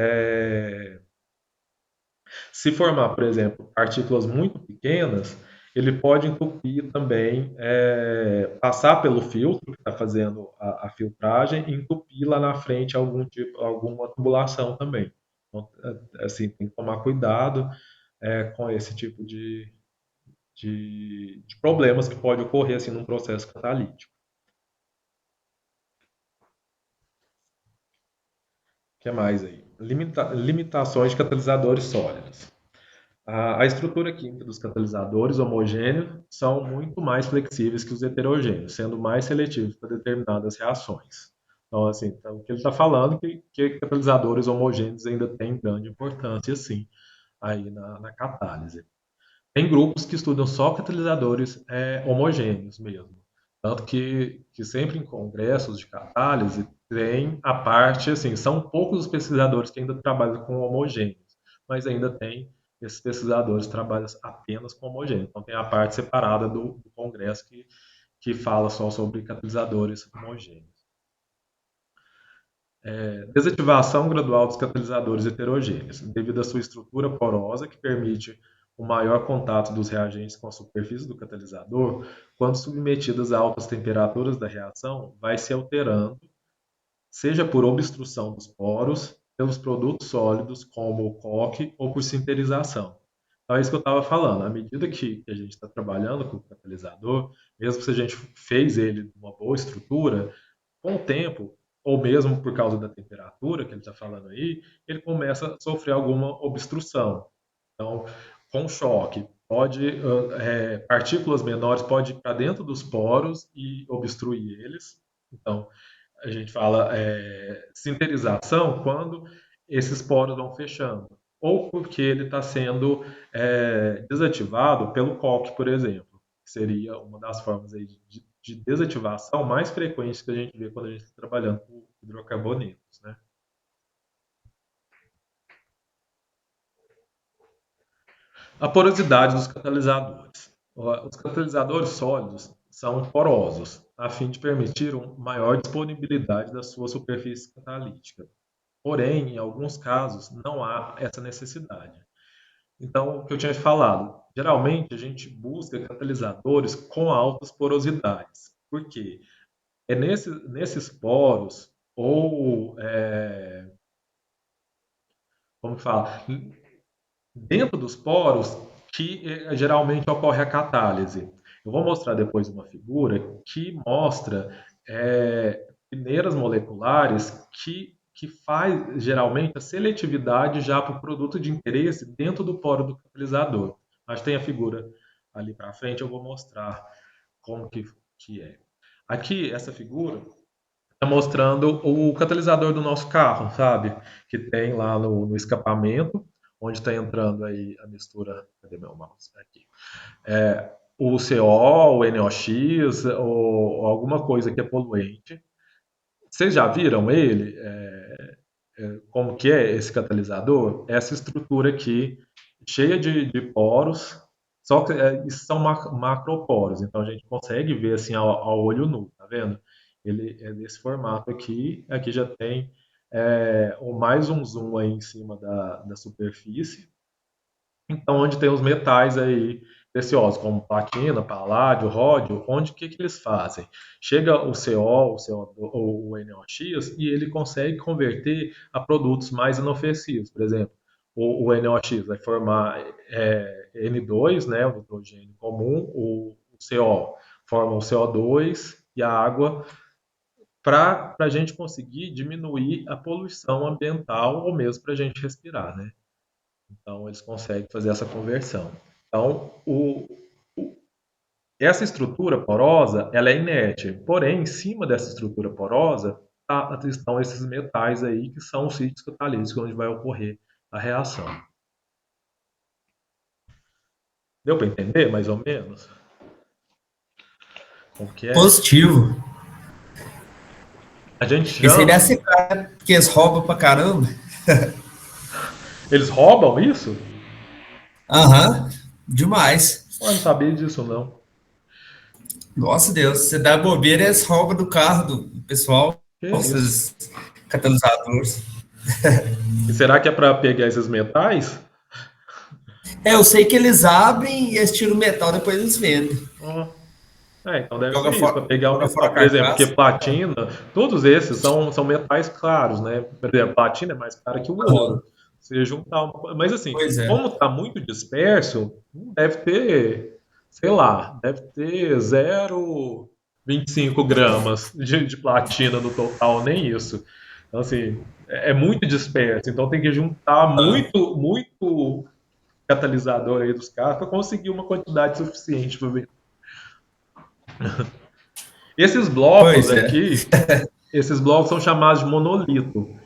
se formar, por exemplo, partículas muito pequenas, ele pode entupir também, passar pelo filtro que está fazendo a filtragem e entupir lá na frente alguma tubulação também. Então, assim, tem que tomar cuidado com esse tipo de problemas que pode ocorrer assim num processo catalítico. O que mais aí? Limitações de catalisadores sólidos. A estrutura química dos catalisadores homogêneos são muito mais flexíveis que os heterogêneos, sendo mais seletivos para determinadas reações. Então, assim, o que ele está falando é que catalisadores homogêneos ainda têm grande importância, sim, aí na catálise. Tem grupos que estudam só catalisadores homogêneos mesmo. Tanto que sempre em congressos de catálise tem a parte, assim, são poucos os pesquisadores que ainda trabalham com homogêneos, mas ainda tem esses pesquisadores que trabalham apenas com homogêneos. Então tem a parte separada do congresso que fala só sobre catalisadores homogêneos. Desativação gradual dos catalisadores heterogêneos, devido à sua estrutura porosa que permite o maior contato dos reagentes com a superfície do catalisador, quando submetidas a altas temperaturas da reação, vai se alterando, seja por obstrução dos poros, pelos produtos sólidos, como o coque, ou por sinterização. Então é isso que eu estava falando. À medida que a gente está trabalhando com o catalisador, mesmo se a gente fez ele numa boa estrutura, com o tempo, ou mesmo por causa da temperatura que ele está falando aí, ele começa a sofrer alguma obstrução. Então, com choque, partículas menores podem ir para dentro dos poros e obstruir eles. Então, a gente fala sinterização quando esses poros vão fechando, ou porque ele está sendo desativado pelo coque, por exemplo, que seria uma das formas aí de desativação mais frequentes que a gente vê quando a gente está trabalhando com hidrocarbonetos, né? A porosidade dos catalisadores. Os catalisadores sólidos são porosos, a fim de permitir uma maior disponibilidade da sua superfície catalítica. Porém, em alguns casos, não há essa necessidade. Então, o que eu tinha falado, geralmente a gente busca catalisadores com altas porosidades. Por quê? Nesses poros, ou, como que fala? Dentro dos poros que geralmente ocorre a catálise. Eu vou mostrar depois uma figura que mostra peneiras moleculares que faz geralmente a seletividade já para o produto de interesse dentro do poro do catalisador. Mas tem a figura ali para frente, eu vou mostrar como que é. Aqui, essa figura está mostrando o catalisador do nosso carro, sabe? Que tem lá no escapamento, onde está entrando aí a mistura. Cadê meu mouse? Aqui. O CO, o NOx, ou alguma coisa que é poluente. Vocês já viram ele? Como que é esse catalisador? Essa estrutura aqui, cheia de poros, só que isso são macroporos, então a gente consegue ver assim ao olho nu, tá vendo? ele é desse formato aqui. Aqui já tem mais um zoom aí em cima da superfície. Então, onde tem os metais aí preciosos, como platina, paládio, ródio, onde que eles fazem? Chega o CO, o CO2, ou o NOx, e ele consegue converter a produtos mais inofensivos. Por exemplo, o NOx vai formar N2, né, o nitrogênio comum, o CO forma o CO2 e a água para a gente conseguir diminuir a poluição ambiental ou mesmo para a gente respirar, né? Então, eles conseguem fazer essa conversão. Então, essa estrutura porosa, ela é inerte. Porém, em cima dessa estrutura porosa, estão esses metais aí, que são os sítios catalíticos onde vai ocorrer a reação. Deu para entender, mais ou menos? O que é? Positivo. A gente Esse aí chama... deve ser cara, porque eles roubam pra caramba. Eles roubam isso? Aham, demais. Eu não sabia disso, não. Nossa Deus, você dá bobeira, eles roubam do carro do pessoal, Que isso? esses catalisadores. E será que é para pegar esses metais? É, eu sei que eles abrem e eles tiram o metal, depois eles vendem. Então deve ser isso, para pegar o Joga fora metal. a Por exemplo, porque carcaça. platina, todos esses são metais claros, né? Por exemplo, platina é mais clara que o Aham, ouro. Você juntar mas assim, pois é. como está muito disperso, não deve ter, sei lá, deve ter 0,25 gramas de platina no total, nem isso. Então, assim, é muito disperso. Então tem que juntar muito, muito catalisador aí dos carros para conseguir uma quantidade suficiente para ver. Esses blocos Pois é. aqui, esses blocos são chamados de monolito.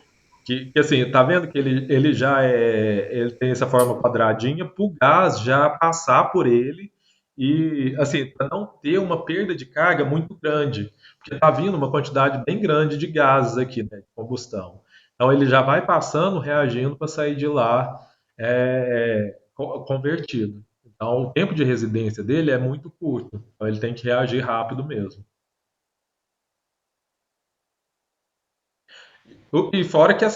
Que assim, tá vendo que ele já ele tem essa forma quadradinha para o gás já passar por ele e assim, para não ter uma perda de carga muito grande, porque tá vindo uma quantidade bem grande de gases aqui, né, de combustão. Então ele já vai passando, reagindo para sair de lá convertido. Então o tempo de residência dele é muito curto, então ele tem que reagir rápido mesmo. E fora que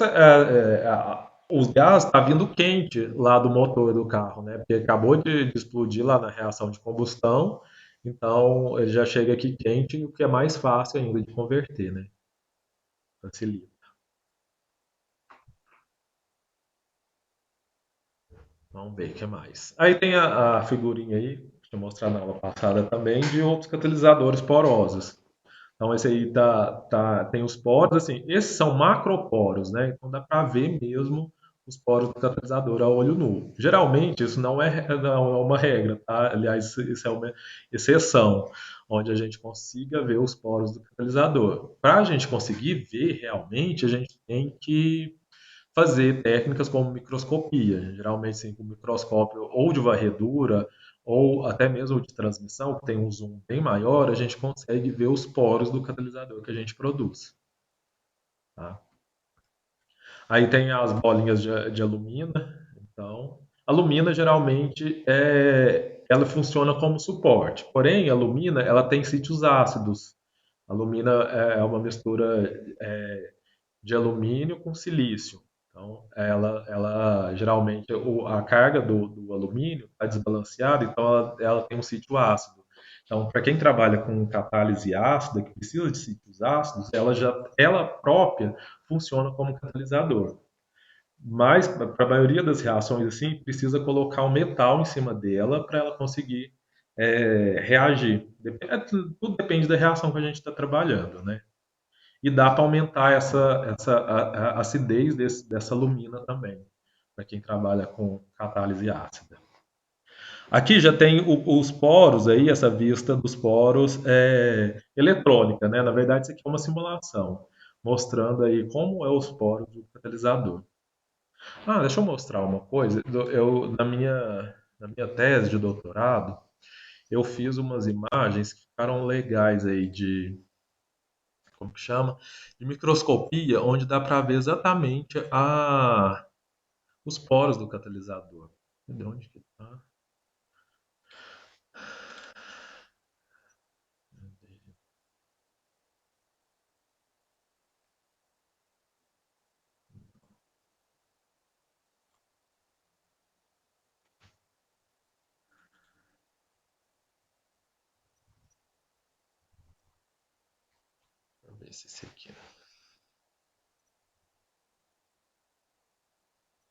os gases está vindo quente lá do motor do carro, né? Porque acabou de explodir lá na reação de combustão, então ele já chega aqui quente, o que é mais fácil ainda de converter, né? Facilita. Vamos ver o que mais. Aí tem a figurinha aí, deixa eu mostrar na aula passada também, de outros catalisadores porosos. Então, esse aí tem os poros, assim, esses são macroporos, né? Então, dá para ver mesmo os poros do catalisador a olho nu. Geralmente, isso não é uma regra, tá? Aliás, isso é uma exceção, onde a gente consiga ver os poros do catalisador. Para a gente conseguir ver realmente, a gente tem que fazer técnicas como microscopia, geralmente sim, com microscópio ou de varredura ou até mesmo de transmissão, que tem um zoom bem maior, a gente consegue ver os poros do catalisador que a gente produz. Tá? Aí tem as bolinhas de alumina. Então, a alumina geralmente ela funciona como suporte. Porém, a alumina ela tem sítios ácidos. A alumina é uma mistura de alumínio com silício. Então, ela geralmente, a carga do alumínio está desbalanceada, então ela tem um sítio ácido. Então, para quem trabalha com catálise ácida, que precisa de sítios ácidos, ela própria funciona como catalisador. Mas, para a maioria das reações, assim, precisa colocar um metal em cima dela para ela conseguir reagir. Tudo depende da reação que a gente está trabalhando, né? E dá para aumentar a acidez dessa alumina também, para quem trabalha com catálise ácida. Aqui já tem os poros aí, essa vista dos poros eletrônica, né? Na verdade, isso aqui é uma simulação, mostrando aí como é os poros do catalisador. Deixa eu mostrar uma coisa. Na minha tese de doutorado, eu fiz umas imagens que ficaram legais aí como que chama? De microscopia, onde dá para ver exatamente os poros do catalisador. De onde que tá? ver se esse aqui.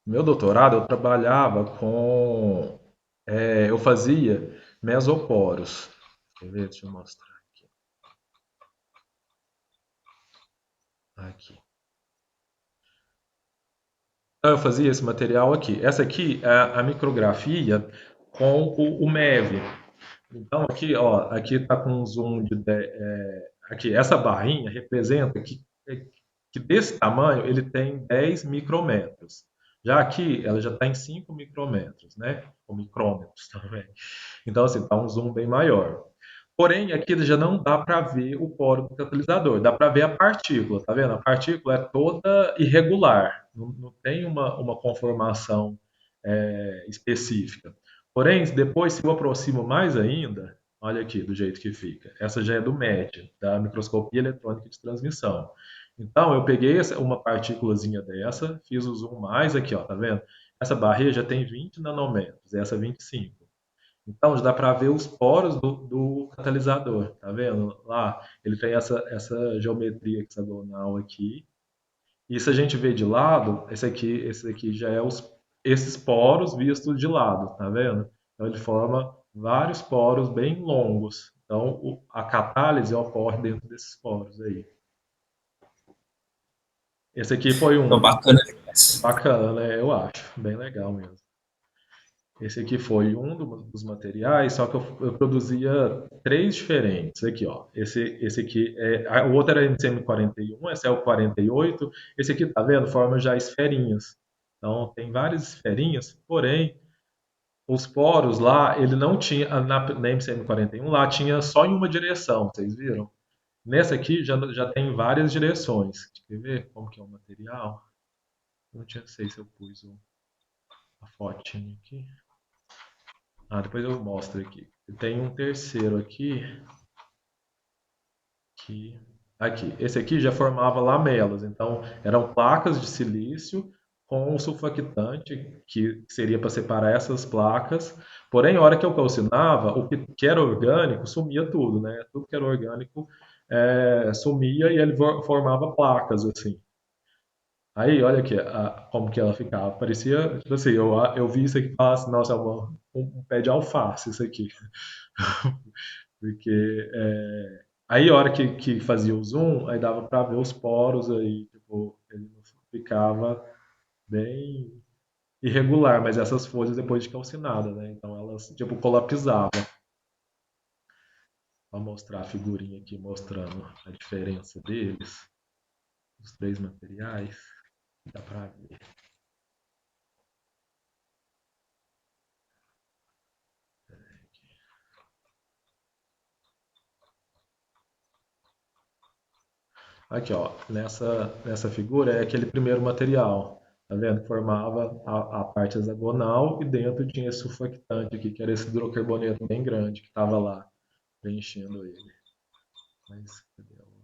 No meu doutorado eu trabalhava com. Eu fazia mesoporos. Quer ver? Deixa eu mostrar aqui. Aqui. Então, eu fazia esse material aqui. Essa aqui é a micrografia com o MEV. Então, aqui, ó, aqui está com um zoom aqui, essa barrinha representa que desse tamanho ele tem 10 micrômetros. Já aqui, ela já está em 5 micrômetros, né? Ou micrômetros também. Então, assim, está um zoom bem maior. Porém, aqui já não dá para ver o poro do catalisador, dá para ver a partícula, tá vendo? A partícula é toda irregular, não tem uma conformação específica. Porém, depois, se eu aproximo mais ainda, olha aqui do jeito que fica. Essa já é do MET, da microscopia eletrônica de transmissão. Então, eu peguei uma partículazinha dessa, fiz o zoom mais aqui, ó, tá vendo? Essa barreira já tem 20 nanômetros, essa 25. Então, já dá para ver os poros do catalisador, tá vendo? Lá, ele tem essa geometria hexagonal aqui. E se a gente vê de lado, esse aqui já é esses poros vistos de lado, tá vendo? Então, ele forma vários poros bem longos. Então, a catálise ocorre dentro desses poros aí. Esse aqui foi Então, um bacana demais. bacana, né? Eu acho, bem legal mesmo. Esse aqui foi um dos materiais, só que eu produzia três diferentes. Aqui, ó. Esse aqui o outro era MCM41, esse é o 48. Esse aqui, tá vendo? Forma já esferinhas. Então, tem várias esferinhas, porém, os poros lá, ele não tinha, na MCM41, lá tinha só em uma direção, vocês viram? Nessa aqui já tem várias direções. Quer ver como que é o material? Não tinha, sei se eu pus a fotinha aqui. Depois eu mostro aqui. Tem um terceiro aqui, aqui. Esse aqui já formava lamelas, então eram placas de silício com o sulfactante, que seria para separar essas placas. Porém, a hora que eu calcinava, o que era orgânico sumia tudo, né? Tudo que era orgânico sumia e ele formava placas, assim. Aí, olha aqui, como que ela ficava. Parecia, tipo assim, eu vi isso aqui e falava assim, nossa, é um pé de alface isso aqui. Porque aí a hora que fazia o zoom, aí dava para ver os poros aí, tipo, ele ficava bem irregular, mas essas folhas depois de calcinada, né? Então elas tipo colapsavam. Vou mostrar a figurinha aqui mostrando a diferença deles, os três materiais. Dá para ver. Aqui, ó, nessa figura é aquele primeiro material, tá vendo? Formava a parte hexagonal e dentro tinha esse sulfactante aqui, que era esse hidrocarboneto bem grande que estava lá preenchendo ele. Mas, cadê a outra?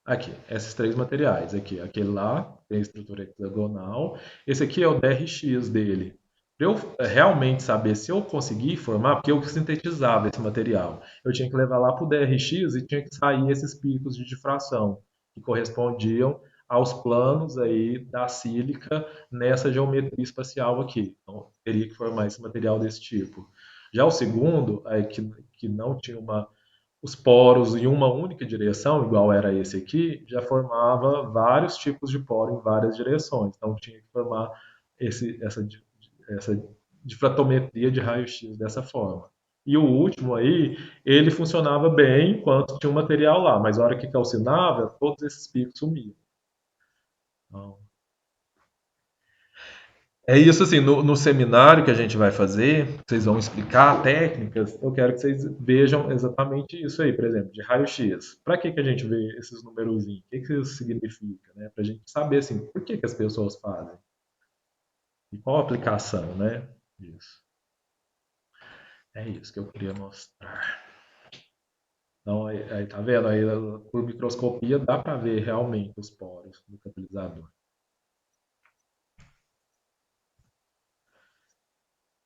Aqui, esses três materiais. Aqui, aquele lá tem a estrutura hexagonal. Esse aqui é o DRX dele. Para eu realmente saber se eu conseguir formar, porque eu sintetizava esse material, eu tinha que levar lá para o DRX e tinha que sair esses picos de difração, que correspondiam aos planos aí da sílica nessa geometria espacial aqui. Então, teria que formar esse material desse tipo. Já o segundo, que não tinha os poros em uma única direção, igual era esse aqui, já formava vários tipos de poro em várias direções. Então tinha que formar essa difratometria de raio-x dessa forma. E o último aí, ele funcionava bem enquanto tinha um material lá, mas na hora que calcinava, todos esses picos sumiam. Então, é isso, assim, no seminário que a gente vai fazer, vocês vão explicar técnicas, eu quero que vocês vejam exatamente isso aí, por exemplo, de raio-x. Para que a gente vê esses numerozinhos? O que isso significa, né? Para a gente saber, assim, por que as pessoas fazem? E qual a aplicação, né? Isso. É isso que eu queria mostrar. Então, aí tá vendo? Aí, por microscopia, dá para ver realmente os poros do catalisador.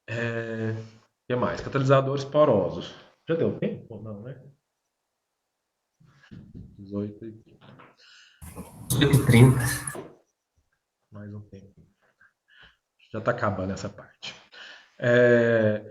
O que mais? Catalisadores porosos. Já deu tempo? Não, né? 18h30. 18h30. Mais um tempo. Já está acabando essa parte.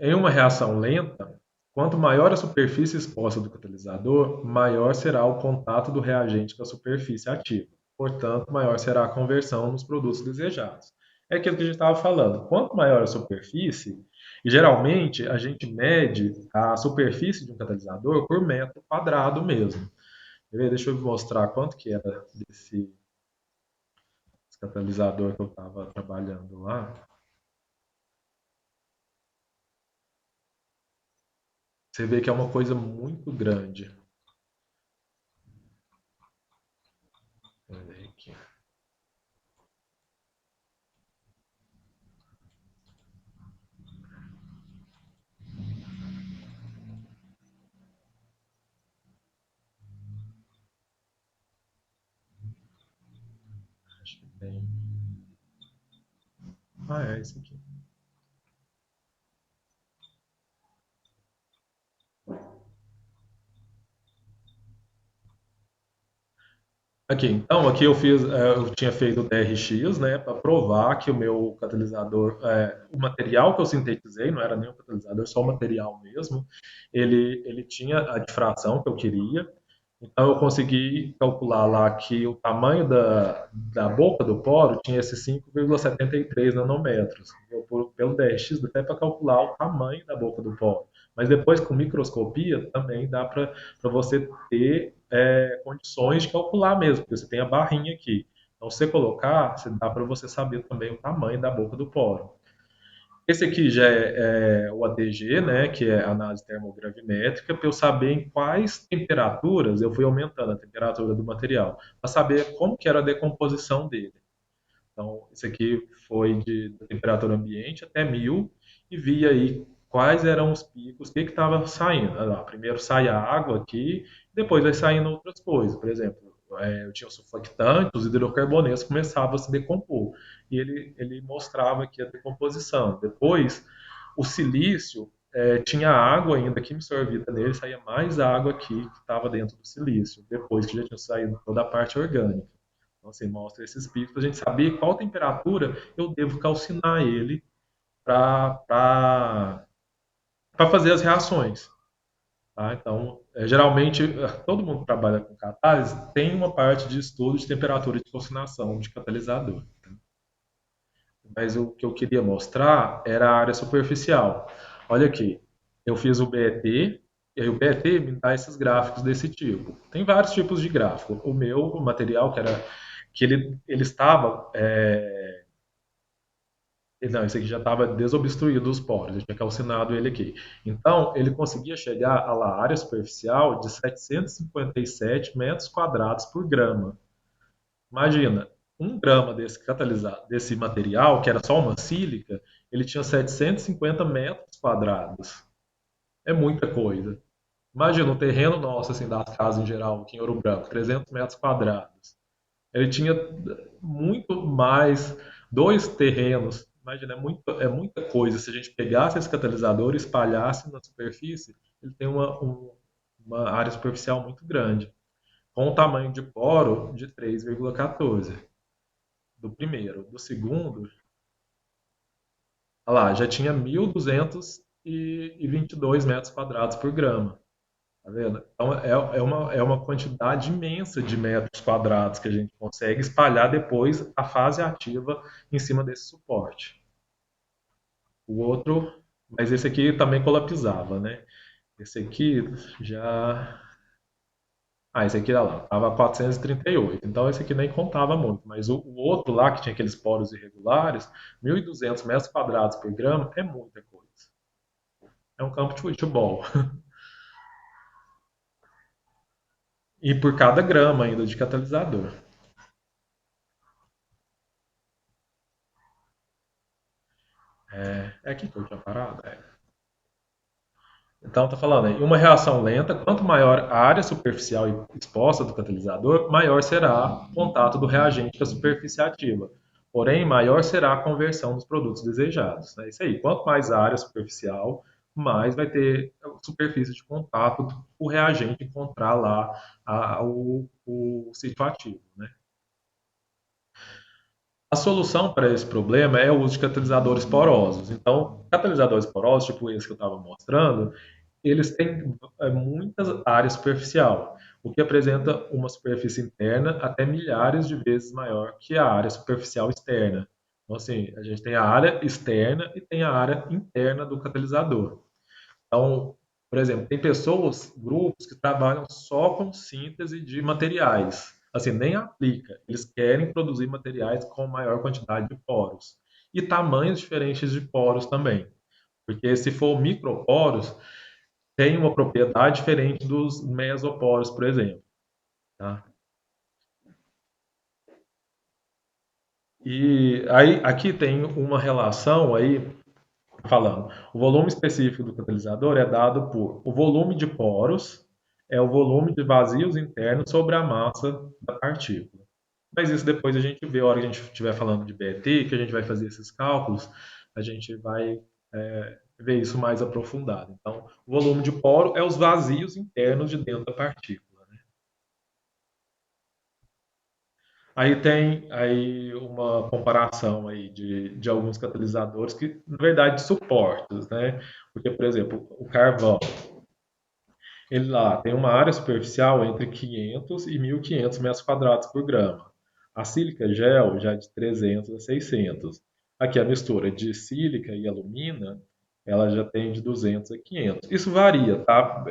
Em uma reação lenta, quanto maior a superfície exposta do catalisador, maior será o contato do reagente com a superfície ativa. Portanto, maior será a conversão nos produtos desejados. É aquilo que a gente estava falando. Quanto maior a superfície, e geralmente a gente mede a superfície de um catalisador por metro quadrado mesmo. Deixa eu mostrar quanto que era desse catalisador que eu estava trabalhando lá. Você vê que é uma coisa muito grande. Vou ver aqui. Acho que tem. É esse aqui. Aqui, então, aqui eu tinha feito o DRX, né, para provar que o meu catalisador, o material que eu sintetizei, não era nem o catalisador, só o material mesmo, ele tinha a difração que eu queria. Então, eu consegui calcular lá que o tamanho da boca do poro tinha esses 5,73 nanômetros. Pelo DRX, dá até para calcular o tamanho da boca do poro. Mas depois, com microscopia, também dá para você ter condições de calcular mesmo, porque você tem a barrinha aqui. Então, se você colocar, dá para você saber também o tamanho da boca do poro. Esse aqui já é o ATG, né, que é a análise termogravimétrica, para eu saber em quais temperaturas eu fui aumentando a temperatura do material, para saber como que era a decomposição dele. Então, esse aqui foi de temperatura ambiente até 1000 e vi aí quais eram os picos, o que estava saindo. Olha lá, primeiro sai a água aqui, depois vai saindo outras coisas. Por exemplo, eu tinha o sulfactante, os hidrocarbonetos começavam a se decompor. E ele mostrava aqui a decomposição. Depois, o silício tinha água ainda aqui absorvida nele, saía mais água aqui que estava dentro do silício, depois que já tinha saído toda a parte orgânica. Então, assim, mostra esses picos para a gente saber qual temperatura eu devo calcinar ele para fazer as reações. Tá? Então, geralmente, todo mundo que trabalha com catálise tem uma parte de estudo de temperatura de calcinação de catalisador. Tá? Mas o que eu queria mostrar era a área superficial. Olha aqui, eu fiz o BET, e aí o BET me dá esses gráficos desse tipo. Tem vários tipos de gráfico. O material que ele estava. Não, esse aqui já estava desobstruído os poros, eu tinha calcinado ele aqui. Então, ele conseguia chegar à área superficial de 757 metros quadrados por grama. Imagina, 1 grama desse material, que era só uma sílica, ele tinha 750 metros quadrados. É muita coisa. Imagina um terreno nosso, assim, das casas em geral, aqui em Ouro Branco, 300 metros quadrados. Ele tinha muito mais, 2 terrenos. Imagina, é muita coisa. Se a gente pegasse esse catalisador e espalhasse na superfície, ele tem uma área superficial muito grande, com um tamanho de poro de 3,14 do primeiro. Do segundo, olha lá, já tinha 1.222 metros quadrados por grama. Tá vendo? Então, é uma quantidade imensa de metros quadrados que a gente consegue espalhar depois a fase ativa em cima desse suporte. O outro, mas esse aqui também colapsava, né? Esse aqui já. Esse aqui, olha lá, estava 438. Então, esse aqui nem contava muito. Mas o outro lá, que tinha aqueles poros irregulares, 1.200 metros quadrados por grama, é muita coisa. É um campo de futebol. E por cada grama ainda de catalisador. É aqui que eu tinha parado? Então, está falando aí, uma reação lenta, quanto maior a área superficial exposta do catalisador, maior será o contato do reagente com a superfície ativa. Porém, maior será a conversão dos produtos desejados. É isso aí. Quanto mais a área superficial, mais vai ter superfície de contato o reagente encontrar lá o sítio ativo, né? A solução para esse problema é o uso de catalisadores porosos. Então, catalisadores porosos, tipo esse que eu estava mostrando, eles têm muitas áreas superficial, o que apresenta uma superfície interna até milhares de vezes maior que a área superficial externa. Então, assim, a gente tem a área externa e tem a área interna do catalisador. Então, por exemplo, tem pessoas, grupos que trabalham só com síntese de materiais. Assim, nem aplica. Eles querem produzir materiais com maior quantidade de poros. E tamanhos diferentes de poros também. Porque se for microporos, tem uma propriedade diferente dos mesoporos, por exemplo. Tá? E aí, aqui tem uma relação aí falando. O volume específico do catalisador é dado por o volume de poros, é o volume de vazios internos sobre a massa da partícula. Mas isso depois a gente vê, a hora que a gente estiver falando de BET, que a gente vai fazer esses cálculos, a gente vai ver isso mais aprofundado. Então, o volume de poro é os vazios internos de dentro da partícula. Aí tem aí uma comparação aí de alguns catalisadores que, na verdade, suportos, né? Porque, por exemplo, o carvão, ele lá tem uma área superficial entre 500 e 1.500 metros quadrados por grama. A sílica gel já é de 300 a 600. Aqui a mistura de sílica e alumina, ela já tem de 200 a 500. Isso varia, tá?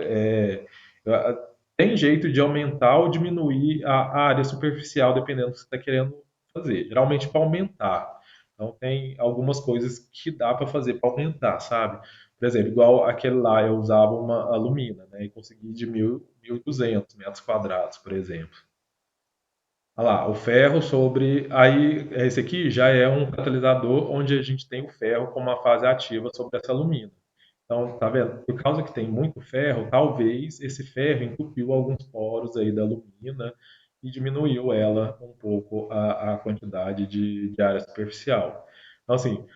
Tem jeito de aumentar ou diminuir a área superficial, dependendo do que você está querendo fazer. Geralmente para aumentar. Então tem algumas coisas que dá para fazer para aumentar, sabe? Por exemplo, igual aquele lá, eu usava uma alumina, né? E consegui de 1.200 metros quadrados, por exemplo. Olha lá, o ferro sobre. Aí, esse aqui já é um catalisador onde a gente tem o ferro como uma fase ativa sobre essa alumina. Então, tá vendo? Por causa que tem muito ferro, talvez esse ferro entupiu alguns poros aí da alumina e diminuiu ela um pouco a quantidade de área superficial. Então, assim,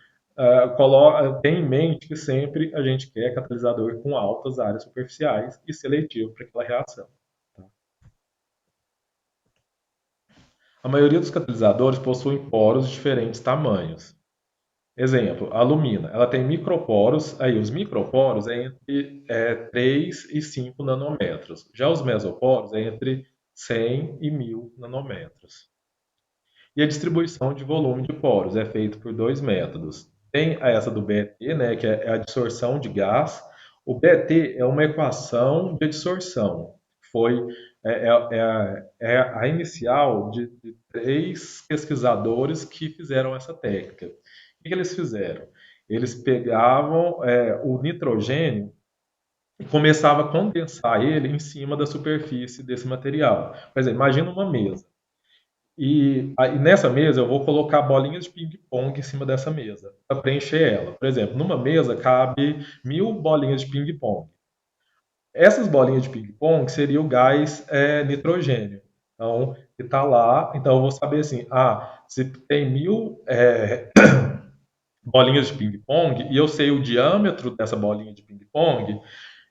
tem em mente que sempre a gente quer catalisador com altas áreas superficiais e seletivo para aquela reação. Tá? A maioria dos catalisadores possuem poros de diferentes tamanhos. Exemplo, a alumina, ela tem microporos, aí os microporos é entre 3 e 5 nanômetros. Já os mesoporos é entre 100 e 1.000 nanômetros. E a distribuição de volume de poros é feita por dois métodos. Tem essa do BET, né, que é a adsorção de gás. O BET é uma equação de adsorção. Foi a inicial de três pesquisadores que fizeram essa técnica. O que eles fizeram? Eles pegavam o nitrogênio e começavam a condensar ele em cima da superfície desse material. Por exemplo, imagina uma mesa. E aí, nessa mesa eu vou colocar bolinhas de ping-pong em cima dessa mesa para preencher ela. Por exemplo, numa mesa cabe 1.000 bolinhas de ping-pong. Essas bolinhas de ping-pong seria o gás nitrogênio. Então, que está lá. Então, eu vou saber assim: se tem 1.000 bolinhas de ping-pong e eu sei o diâmetro dessa bolinha de ping-pong,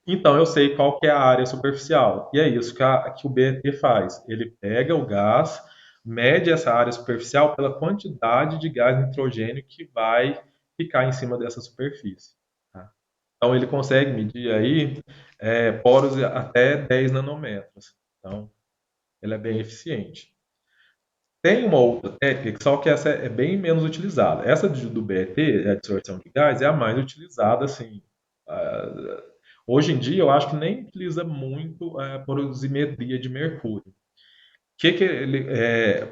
então eu sei qual que é a área superficial. E é isso que o BET faz. Ele pega o gás, mede essa área superficial pela quantidade de gás nitrogênio que vai ficar em cima dessa superfície. Tá? Então ele consegue medir aí poros até 10 nanômetros. Então ele é bem eficiente. Tem uma outra técnica, só que essa é bem menos utilizada. Essa do BET, a absorção de gás, é a mais utilizada, assim. ah, Hoje em dia, eu acho que nem utiliza muito a porosimetria de mercúrio.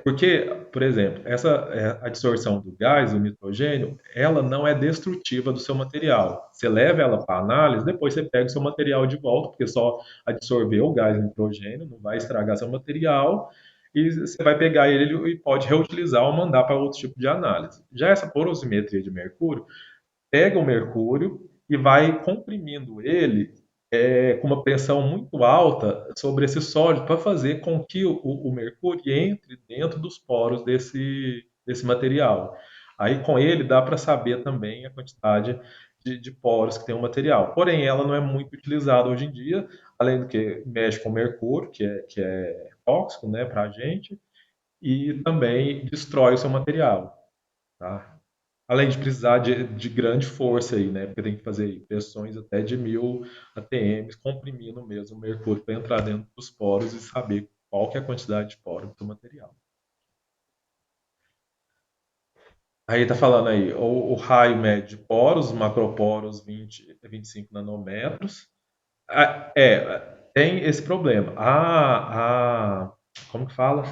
Porque, por exemplo, essa a absorção do gás, do nitrogênio, ela não é destrutiva do seu material. Você leva ela para análise, depois você pega o seu material de volta, porque só absorver o gás do nitrogênio não vai estragar seu material, e você vai pegar ele e pode reutilizar ou mandar para outro tipo de análise. Já essa porosimetria de mercúrio, pega o mercúrio e vai comprimindo ele com uma pressão muito alta sobre esse sólido para fazer com que o mercúrio entre dentro dos poros desse material. Aí com ele dá para saber também a quantidade de poros que tem o material. Porém, ela não é muito utilizada hoje em dia, além do que mexe com mercúrio, que é tóxico, né, para a gente, e também destrói o seu material, tá? Além de precisar de grande força aí, né? Porque tem que fazer aí pressões até de 1000 atm, comprimindo mesmo o mercúrio para entrar dentro dos poros e saber qual que é a quantidade de poros do material. Aí tá falando aí, o raio médio de poros, macroporos 25 nanômetros. Tem esse problema. Como que fala?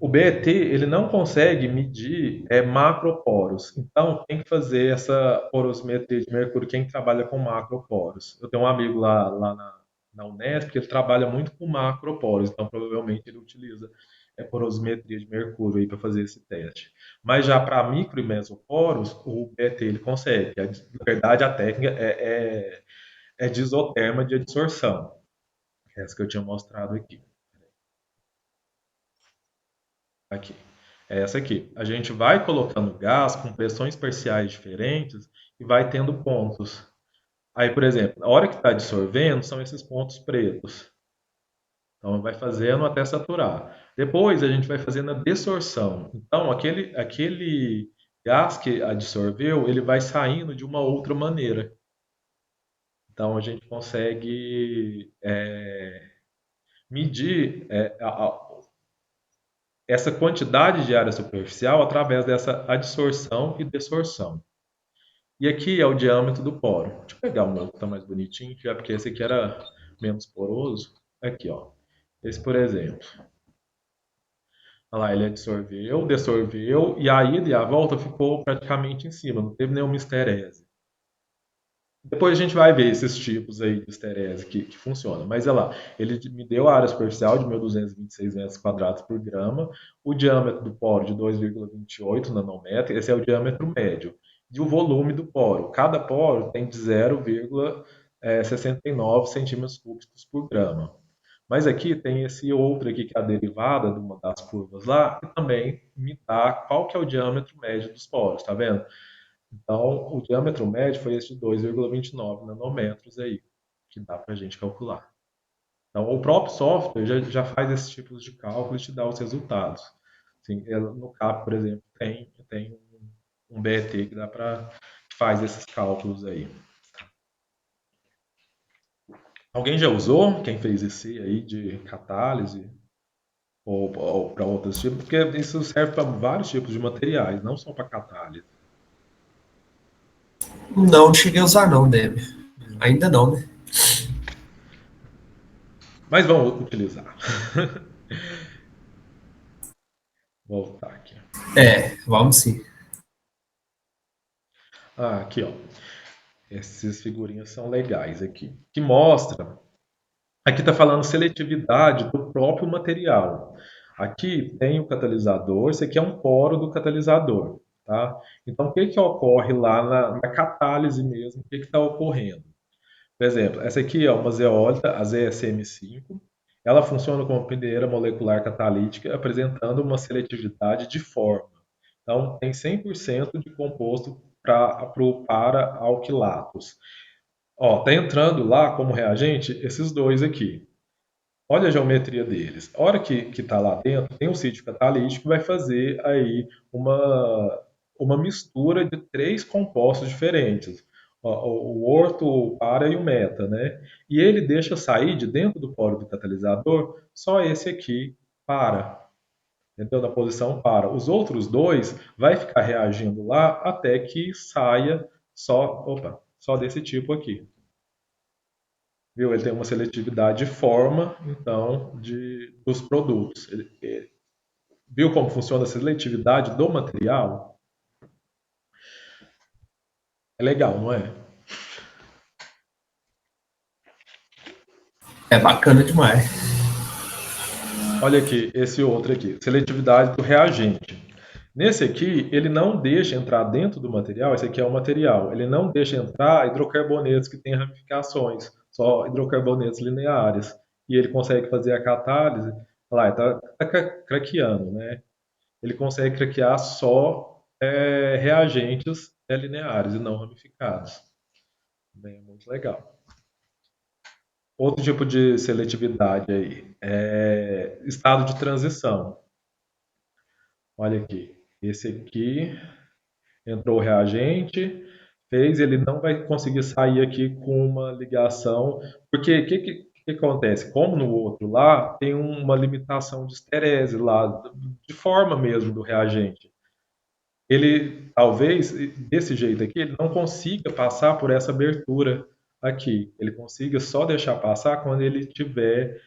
O BET ele não consegue medir macroporos, então tem que fazer essa porosimetria de mercúrio quem trabalha com macroporos. Eu tenho um amigo lá na Unesp que ele trabalha muito com macroporos, então provavelmente ele utiliza porosimetria de mercúrio aí para fazer esse teste. Mas já para micro e mesoporos, o BET ele consegue. Na verdade, a técnica é de isoterma de adsorção, essa que eu tinha mostrado aqui. Aqui. É essa aqui. A gente vai colocando gás com pressões parciais diferentes e vai tendo pontos. Aí, por exemplo, a hora que está dissolvendo, são esses pontos pretos. Então, vai fazendo até saturar. Depois, a gente vai fazendo a dessorção. Então, aquele gás que adsorveu, ele vai saindo de uma outra maneira. Então, a gente consegue medir essa quantidade de área superficial através dessa adsorção e dessorção. E aqui é o diâmetro do poro. Deixa eu pegar um outro que está mais bonitinho, já porque esse aqui era menos poroso. Aqui, ó. Esse, por exemplo. Olha lá, ele absorveu, dessorveu, e a ida e a volta ficou praticamente em cima, não teve nenhuma esterese. Depois a gente vai ver esses tipos aí de esterese que funcionam. Mas olha lá, ele me deu a área superficial de 1.226 metros quadrados por grama, o diâmetro do poro de 2,28 nanômetros, esse é o diâmetro médio, e o volume do poro. Cada poro tem de 0,69 centímetros cúbicos por grama. Mas aqui tem esse outro aqui, que é a derivada de uma das curvas lá, que também me dá qual que é o diâmetro médio dos poros, tá vendo? Então, o diâmetro médio foi esse de 2,29 nanômetros aí, que dá para a gente calcular. Então, o próprio software já faz esses tipos de cálculo e te dá os resultados. Assim, no CAP, por exemplo, tem um BET que dá para faz esses cálculos aí. Alguém já usou? Quem fez esse aí de catálise? Ou para outros tipos? Porque isso serve para vários tipos de materiais, não só para catálise. Não cheguei a usar, não, Deb. Ainda não, né? Mas vamos utilizar. Voltar aqui. Vamos sim. Aqui, ó. Essas figurinhas são legais aqui. Que mostra. Aqui está falando seletividade do próprio material. Aqui tem o catalisador. Esse aqui é um poro do catalisador. Tá? Então, o que ocorre lá na catálise mesmo? O que está ocorrendo? Por exemplo, essa aqui é uma zeólita, a ZSM5. Ela funciona como peneira molecular catalítica, apresentando uma seletividade de forma. Então, tem 100% de composto para alquilatos. Ó, tá entrando lá como reagente esses dois aqui. Olha a geometria deles. A hora que está lá dentro, tem um sítio catalítico que vai fazer aí uma mistura de três compostos diferentes. O orto, o para e o meta, né? E ele deixa sair de dentro do poro do catalisador só esse aqui para. Entendeu? Na posição para. Os outros dois vai ficar reagindo lá até que saia só desse tipo aqui. Viu? Ele tem uma seletividade de forma, então, dos produtos. Viu como funciona a seletividade do material? É legal, não é? É bacana demais. Olha aqui, esse outro aqui, seletividade do reagente. Nesse aqui, ele não deixa entrar dentro do material, esse aqui é o material, ele não deixa entrar hidrocarbonetos que têm ramificações, só hidrocarbonetos lineares. E ele consegue fazer a catálise, lá, está craqueando, né? Ele consegue craquear só reagentes lineares e não ramificados. Também é muito legal. Outro tipo de seletividade aí é estado de transição. Olha aqui, esse aqui entrou o reagente, fez, ele não vai conseguir sair aqui com uma ligação, porque o que acontece? Como no outro lá, tem uma limitação de esterese lá, de forma mesmo do reagente. Ele, talvez, desse jeito aqui, ele não consiga passar por essa abertura aqui. Ele consiga só deixar passar quando ele tiver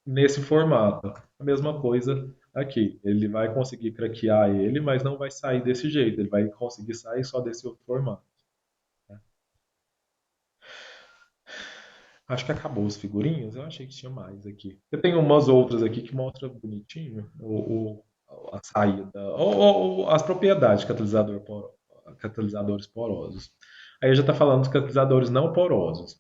nesse formato. A mesma coisa aqui. Ele vai conseguir craquear ele, mas não vai sair desse jeito. Ele vai conseguir sair só desse outro formato. Acho que acabou os figurinhas. Eu achei que tinha mais aqui. Eu tenho umas outras aqui que mostram bonitinho a saída, ou as propriedades de catalisadores porosos. Aí já está falando dos catalisadores não porosos.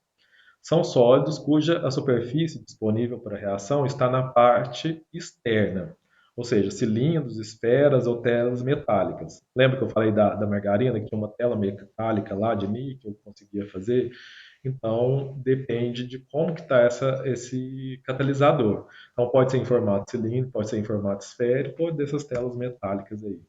São sólidos cuja a superfície disponível para a reação está na parte externa, ou seja, cilindros, esferas ou telas metálicas. Lembra que eu falei da margarina, que tinha uma tela metálica lá de níquel que conseguia fazer? Então, depende de como que está esse catalisador. Então, pode ser em formato cilíndrico, pode ser em formato esférico ou dessas telas metálicas aí.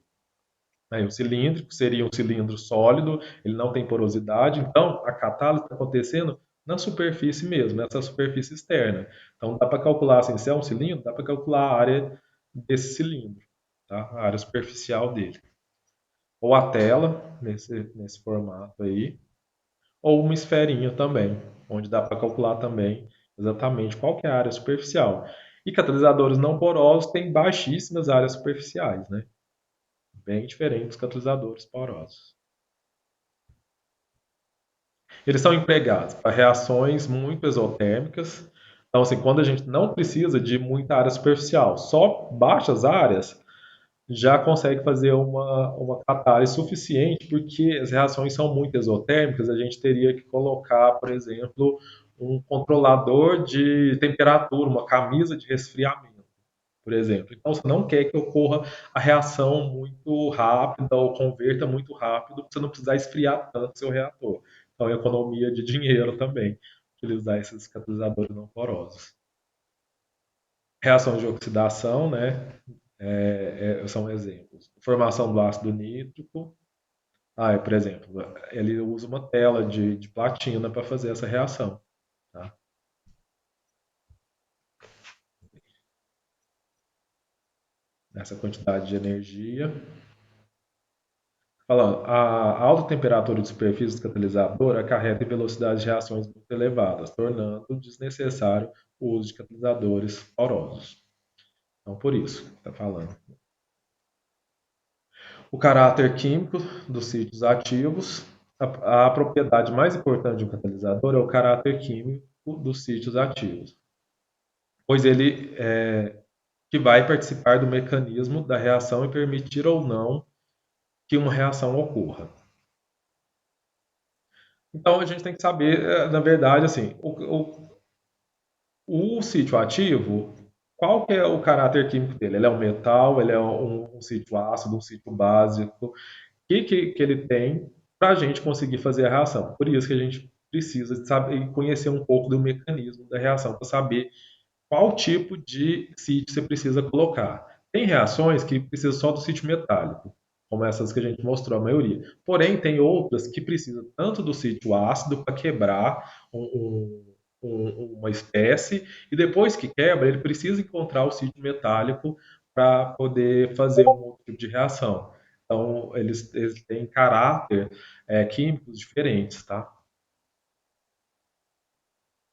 Aí, o cilíndrico seria um cilindro sólido, ele não tem porosidade, então a catálise está acontecendo na superfície mesmo, nessa superfície externa. Então dá para calcular, assim, se é um cilindro, dá para calcular a área desse cilindro, tá? A área superficial dele. Ou a tela, nesse formato aí, ou uma esferinha também, onde dá para calcular também exatamente qual que é a área superficial. E catalisadores não porosos têm baixíssimas áreas superficiais, né? Bem diferente dos catalisadores porosos. Eles são empregados para reações muito exotérmicas. Então, assim, quando a gente não precisa de muita área superficial, só baixas áreas, já consegue fazer uma catálise suficiente, porque as reações são muito exotérmicas, a gente teria que colocar, por exemplo, um controlador de temperatura, uma camisa de resfriamento, por exemplo. Então, você não quer que ocorra a reação muito rápida ou converta muito rápido, para você não precisar esfriar tanto seu reator. Então, é economia de dinheiro também, utilizar esses catalisadores não porosos. Reação de oxidação, né? São exemplos. Formação do ácido nítrico. Por exemplo, ele usa uma tela de platina para fazer essa reação. Tá? Essa quantidade de energia. Falando, a alta temperatura de superfície do catalisador acarreta em velocidades de reações muito elevadas, tornando desnecessário o uso de catalisadores porosos. Então, por isso que está falando. O caráter químico dos sítios ativos. A propriedade mais importante de um catalisador é o caráter químico dos sítios ativos, pois ele que vai participar do mecanismo da reação e permitir ou não que uma reação ocorra. Então a gente tem que saber, na verdade, assim, o sítio ativo, qual que é o caráter químico dele? Ele é um metal, ele é um sítio ácido, um sítio básico? O que ele tem para a gente conseguir fazer a reação? Por isso que a gente precisa de saber e conhecer um pouco do mecanismo da reação, para saber qual tipo de sítio você precisa colocar. Tem reações que precisam só do sítio metálico, como essas que a gente mostrou, a maioria. Porém, tem outras que precisam tanto do sítio ácido para quebrar uma espécie, e depois que quebra, ele precisa encontrar o sítio metálico para poder fazer um outro tipo de reação. Então, eles têm caráter químicos diferentes, tá?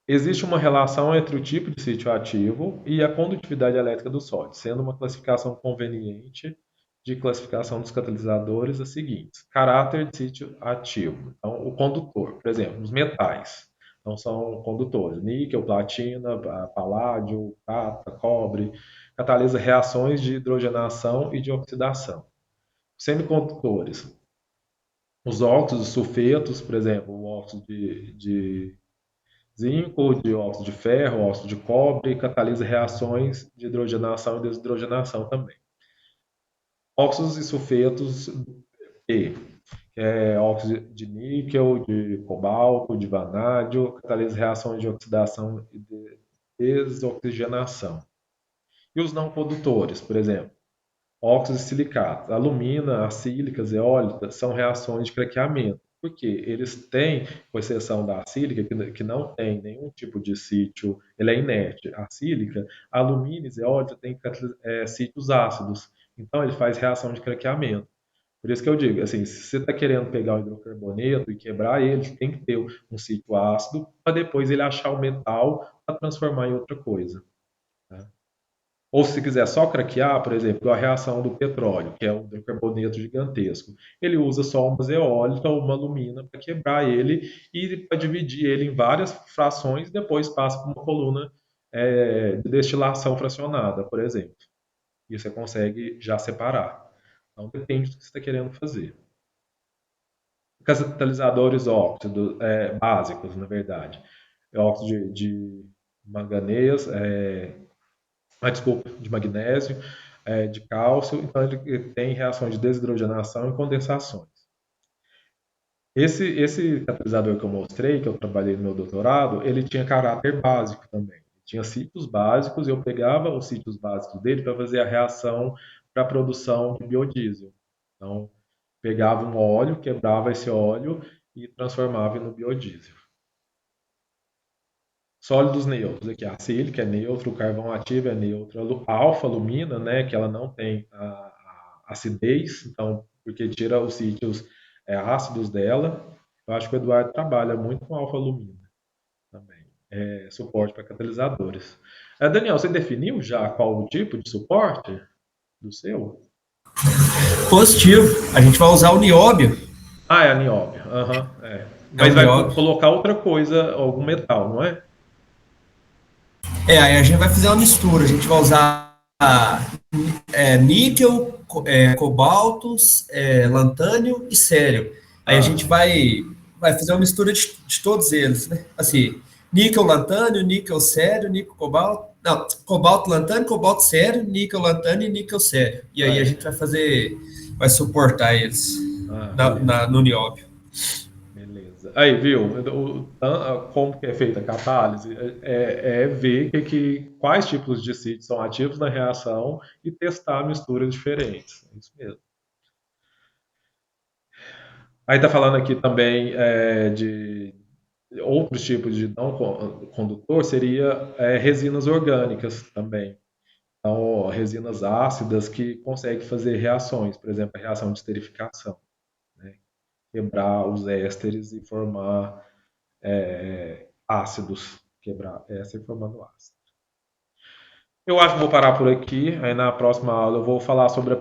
Existe uma relação entre o tipo de sítio ativo e a condutividade elétrica do sólido, sendo uma classificação conveniente de classificação dos catalisadores a seguintes: caráter de sítio ativo. Então, o condutor, por exemplo, os metais. Então, são condutores: níquel, platina, paládio, prata, cobre. Catalisa reações de hidrogenação e de oxidação. Semicondutores: os óxidos, sulfetos, por exemplo, o óxido de zinco, dióxido de ferro, óxido de cobre, catalisa reações de hidrogenação e desidrogenação também. Óxidos e sulfetos P. que é óxido de níquel, de cobalto, de vanádio, catalisa reações de oxidação e de desoxigenação. E os não condutores, por exemplo, óxidos silicatos, alumina, acílicas, eólitas, são reações de craqueamento. Porque eles têm, com exceção da acílica, que não tem nenhum tipo de sítio, ele é inerte. A acílica, alumínios e eólitas têm sítios ácidos. Então, ele faz reação de craqueamento. Por isso que eu digo, assim, se você está querendo pegar o hidrocarboneto e quebrar ele, tem que ter um sítio ácido para depois ele achar o metal para transformar em outra coisa. Tá? Ou se quiser só craquear, por exemplo, a reação do petróleo, que é um hidrocarboneto gigantesco, ele usa só uma zeólita ou uma alumina para quebrar ele e para dividir ele em várias frações e depois passa por uma coluna de destilação fracionada, por exemplo. E você consegue já separar. Então depende do que você está querendo fazer. Catalisadores óxidos básicos, na verdade. Óxido de manganês, desculpa, de magnésio, de cálcio, então ele tem reações de desidrogenação e condensações. Esse catalisador que eu mostrei, que eu trabalhei no meu doutorado, ele tinha caráter básico também. Tinha sítios básicos e eu pegava os sítios básicos dele para fazer a reação para a produção de biodiesel. Então, pegava um óleo, quebrava esse óleo e transformava no biodiesel. Sólidos neutros, aqui a sílica é neutro, o carvão ativo é neutro, a alfa-alumina, né, que ela não tem a acidez, então, porque tira os sítios ácidos dela. Eu acho que o Eduardo trabalha muito com alfa-alumina também, suporte para catalisadores. Daniel, você definiu já qual o tipo de suporte do seu? Positivo. A gente vai usar o nióbio. Ah, é a nióbio. Mas vai colocar outra coisa, algum metal, não é? Aí a gente vai fazer uma mistura. A gente vai usar níquel, cobalto, lantânio e cério. Aí a gente vai fazer uma mistura de todos eles, né? Assim, níquel, lantânio, níquel, cério, níquel, cobalto. Não, cobalto, lantânio, cobalto, cério, níquel, lantânio e níquel, cério. E aí a gente vai suportar eles no nióbio. Beleza. Aí, viu? Como que é feita a catálise? Ver quais tipos de sítios são ativos na reação e testar misturas diferentes. É isso mesmo. Aí tá falando aqui também de outros tipos de não condutor, seria resinas orgânicas também. Então, resinas ácidas que conseguem fazer reações, por exemplo, a reação de esterificação. Né? Quebrar os ésteres e formar ácidos. Quebrar éster formando ácido. Eu acho que vou parar por aqui. Aí na próxima aula eu vou falar sobre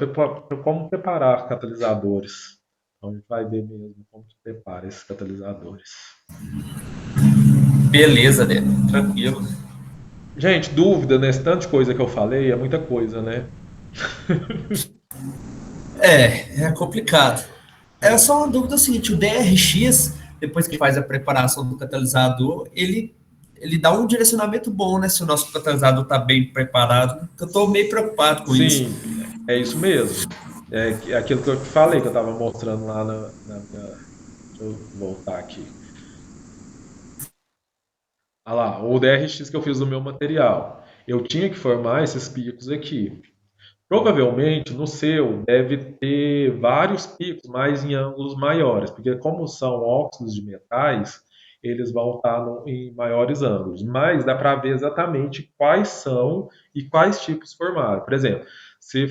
como preparar catalisadores. Então a gente vai ver mesmo como se prepara esses catalisadores. Beleza, Débora. Tranquilo. Gente, dúvida nesse tanto de coisa que eu falei, é muita coisa, né? É complicado. É só uma dúvida seguinte, o DRX, depois que faz a preparação do catalisador, ele dá um direcionamento bom, né? Se o nosso catalisador está bem preparado. Eu estou meio preocupado com isso. Sim, é isso mesmo. É aquilo que eu te falei, que eu estava mostrando lá na minha... Deixa eu voltar aqui. Olha lá, o DRX que eu fiz no meu material. Eu tinha que formar esses picos aqui. Provavelmente no seu deve ter vários picos, mas em ângulos maiores, porque como são óxidos de metais, eles vão estar em maiores ângulos. Mas dá para ver exatamente quais são e quais tipos formaram. Por exemplo, se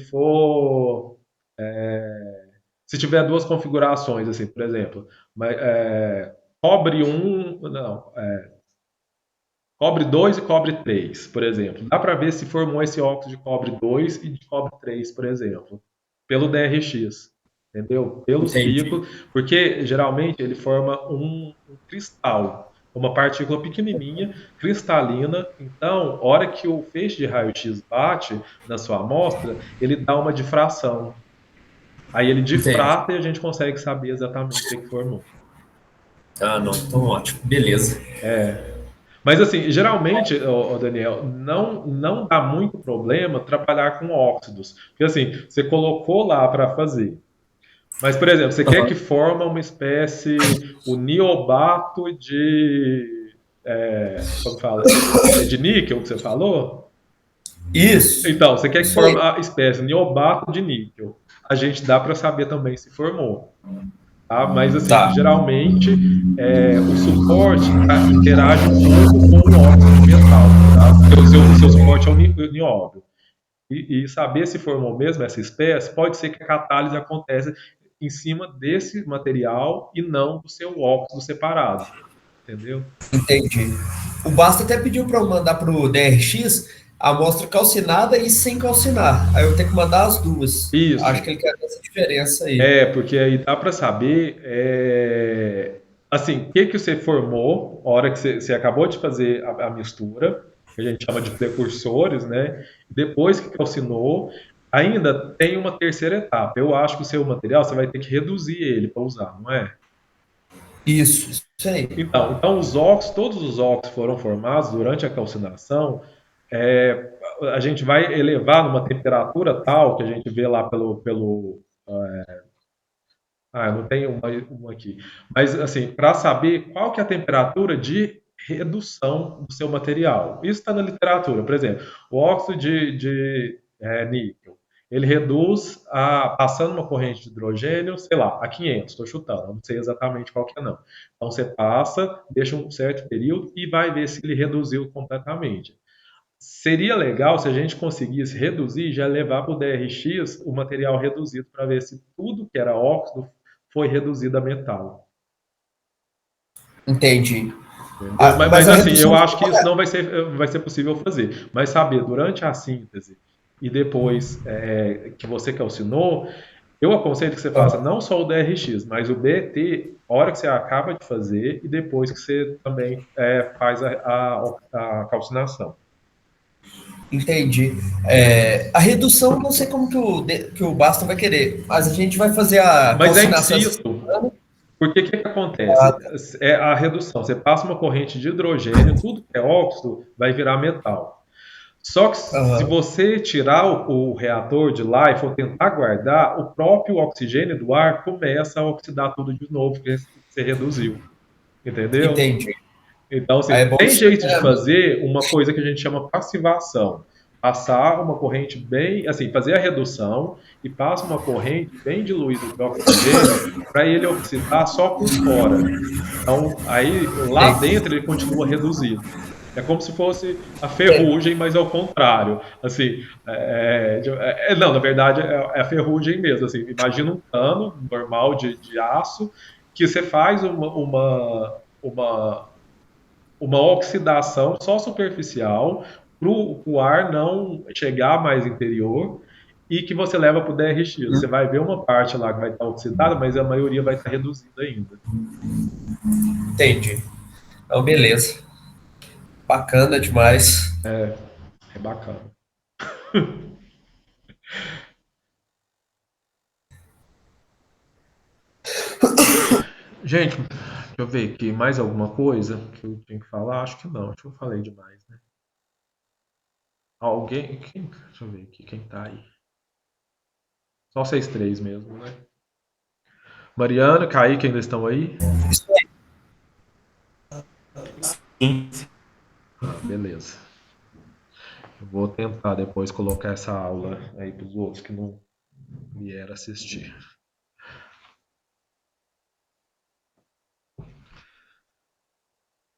tiver duas configurações, assim, por exemplo, cobre 1, não, cobre 2 e cobre 3, por exemplo. Dá para ver se formou esse óxido de cobre 2 e de cobre 3, por exemplo, pelo DRX, entendeu? Pelos picos, porque geralmente ele forma um cristal, uma partícula pequenininha, cristalina. Então, a hora que o feixe de raio-x bate na sua amostra, ele dá uma difração. Aí ele difrata e a gente consegue saber exatamente o que formou. Ah, não, então ótimo, beleza. Mas assim, geralmente, Daniel, não dá muito problema trabalhar com óxidos. Porque assim, você colocou lá para fazer. Mas, por exemplo, você quer Aham. que forma uma espécie, o niobato como fala, de níquel que você falou? Isso, Então, você quer que isso aí. forme a espécie niobato de níquel. A gente dá para saber também se formou. Tá? Mas, assim, Tá, geralmente, o suporte interage um pouco com o óxido de metal. Tá? Porque o seu suporte é o nióbio. E saber se formou mesmo essa espécie, pode ser que a catálise aconteça em cima desse material e não do seu óxido separado. Entendeu? entendi. O Basta até pediu para eu mandar para o DRX a amostra calcinada e sem calcinar. Aí eu tenho que mandar as duas. Acho que Isso. ele quer essa diferença aí. Porque aí dá para saber, assim, o que que você formou, a hora que você acabou de fazer a mistura, que a gente chama de precursores, né? Depois que calcinou, ainda tem uma terceira etapa. Eu acho que o seu material você vai ter que reduzir ele para usar, não é? Isso aí. Então os óxidos, todos os óxidos foram formados durante a calcinação. é, a gente vai elevar numa temperatura tal que a gente vê lá pelo eu não tenho uma aqui. Mas, assim, para saber qual que é a temperatura de redução do seu material. Isso está na literatura. Por exemplo, o óxido de níquel, ele reduz passando uma corrente de hidrogênio, sei lá, a 500, estou chutando, não sei exatamente qual que é não. Então, você passa, deixa um certo período e vai ver se ele reduziu completamente. Seria legal se a gente conseguisse reduzir e já levar para o DRX o material reduzido para ver se tudo que era óxido foi reduzido a metal. Entendi. Entendeu? Mas, Mas mas, a assim, eu redução. acho que isso não vai ser possível fazer. Mas saber durante a síntese e depois que você calcinou, eu aconselho que você faça não só o DRX, mas o BET, hora que você acaba de fazer e depois que você também faz a calcinação. Entendi. A redução, não sei como que o Basta vai querer, mas a gente vai fazer a Mas é calcinação essa insisto, semana. porque o que acontece? É a redução. Você passa uma corrente de hidrogênio, tudo que é óxido vai virar metal. Só que se Aham, você tirar o reator de lá e for tentar guardar, o próprio oxigênio do ar começa a oxidar tudo de novo, que você reduziu. Entendeu? entendi. Então, Aí é assim, bom tem isso. jeito de fazer uma coisa que a gente chama passivação. Passar uma corrente bem, assim, fazer a redução e passa uma corrente bem diluída de oxigênio para ele oxidar só por fora. Então, aí lá Entendi. dentro ele continua reduzido. É como se fosse a ferrugem, mas ao contrário. Assim, não, na verdade é a ferrugem mesmo. Assim, imagina um cano normal de aço que você faz uma oxidação só superficial para o ar não chegar mais interior e que você leva para o DRX. Você vai ver uma parte lá que vai estar oxidada, mas a maioria vai estar reduzida ainda. Entendi. Então, beleza. Bacana demais. É bacana. Gente, deixa eu ver aqui, mais alguma coisa que eu tenho que falar? Acho que não, acho que eu falei demais, né? Alguém? Deixa eu ver aqui, quem tá aí? Só vocês três mesmo, né? Mariana, Kaique ainda estão aí? Isso aí. Sim. Beleza. Eu vou tentar depois colocar essa aula aí para os outros que não vieram assistir.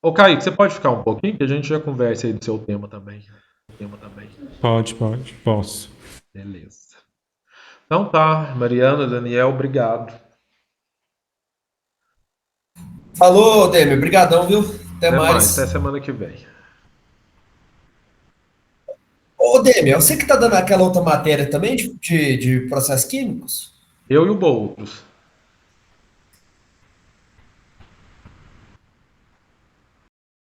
Ô, Kaique, você pode ficar um pouquinho que a gente já conversa aí do seu tema também. Pode, posso. Beleza. Então tá, Mariana, Daniel, obrigado. Falou, Temer. Obrigadão, viu? Até Até mais, até mais. semana que vem. Ô, Temer, você que tá dando aquela outra matéria também de processos químicos? Eu e o Boulos.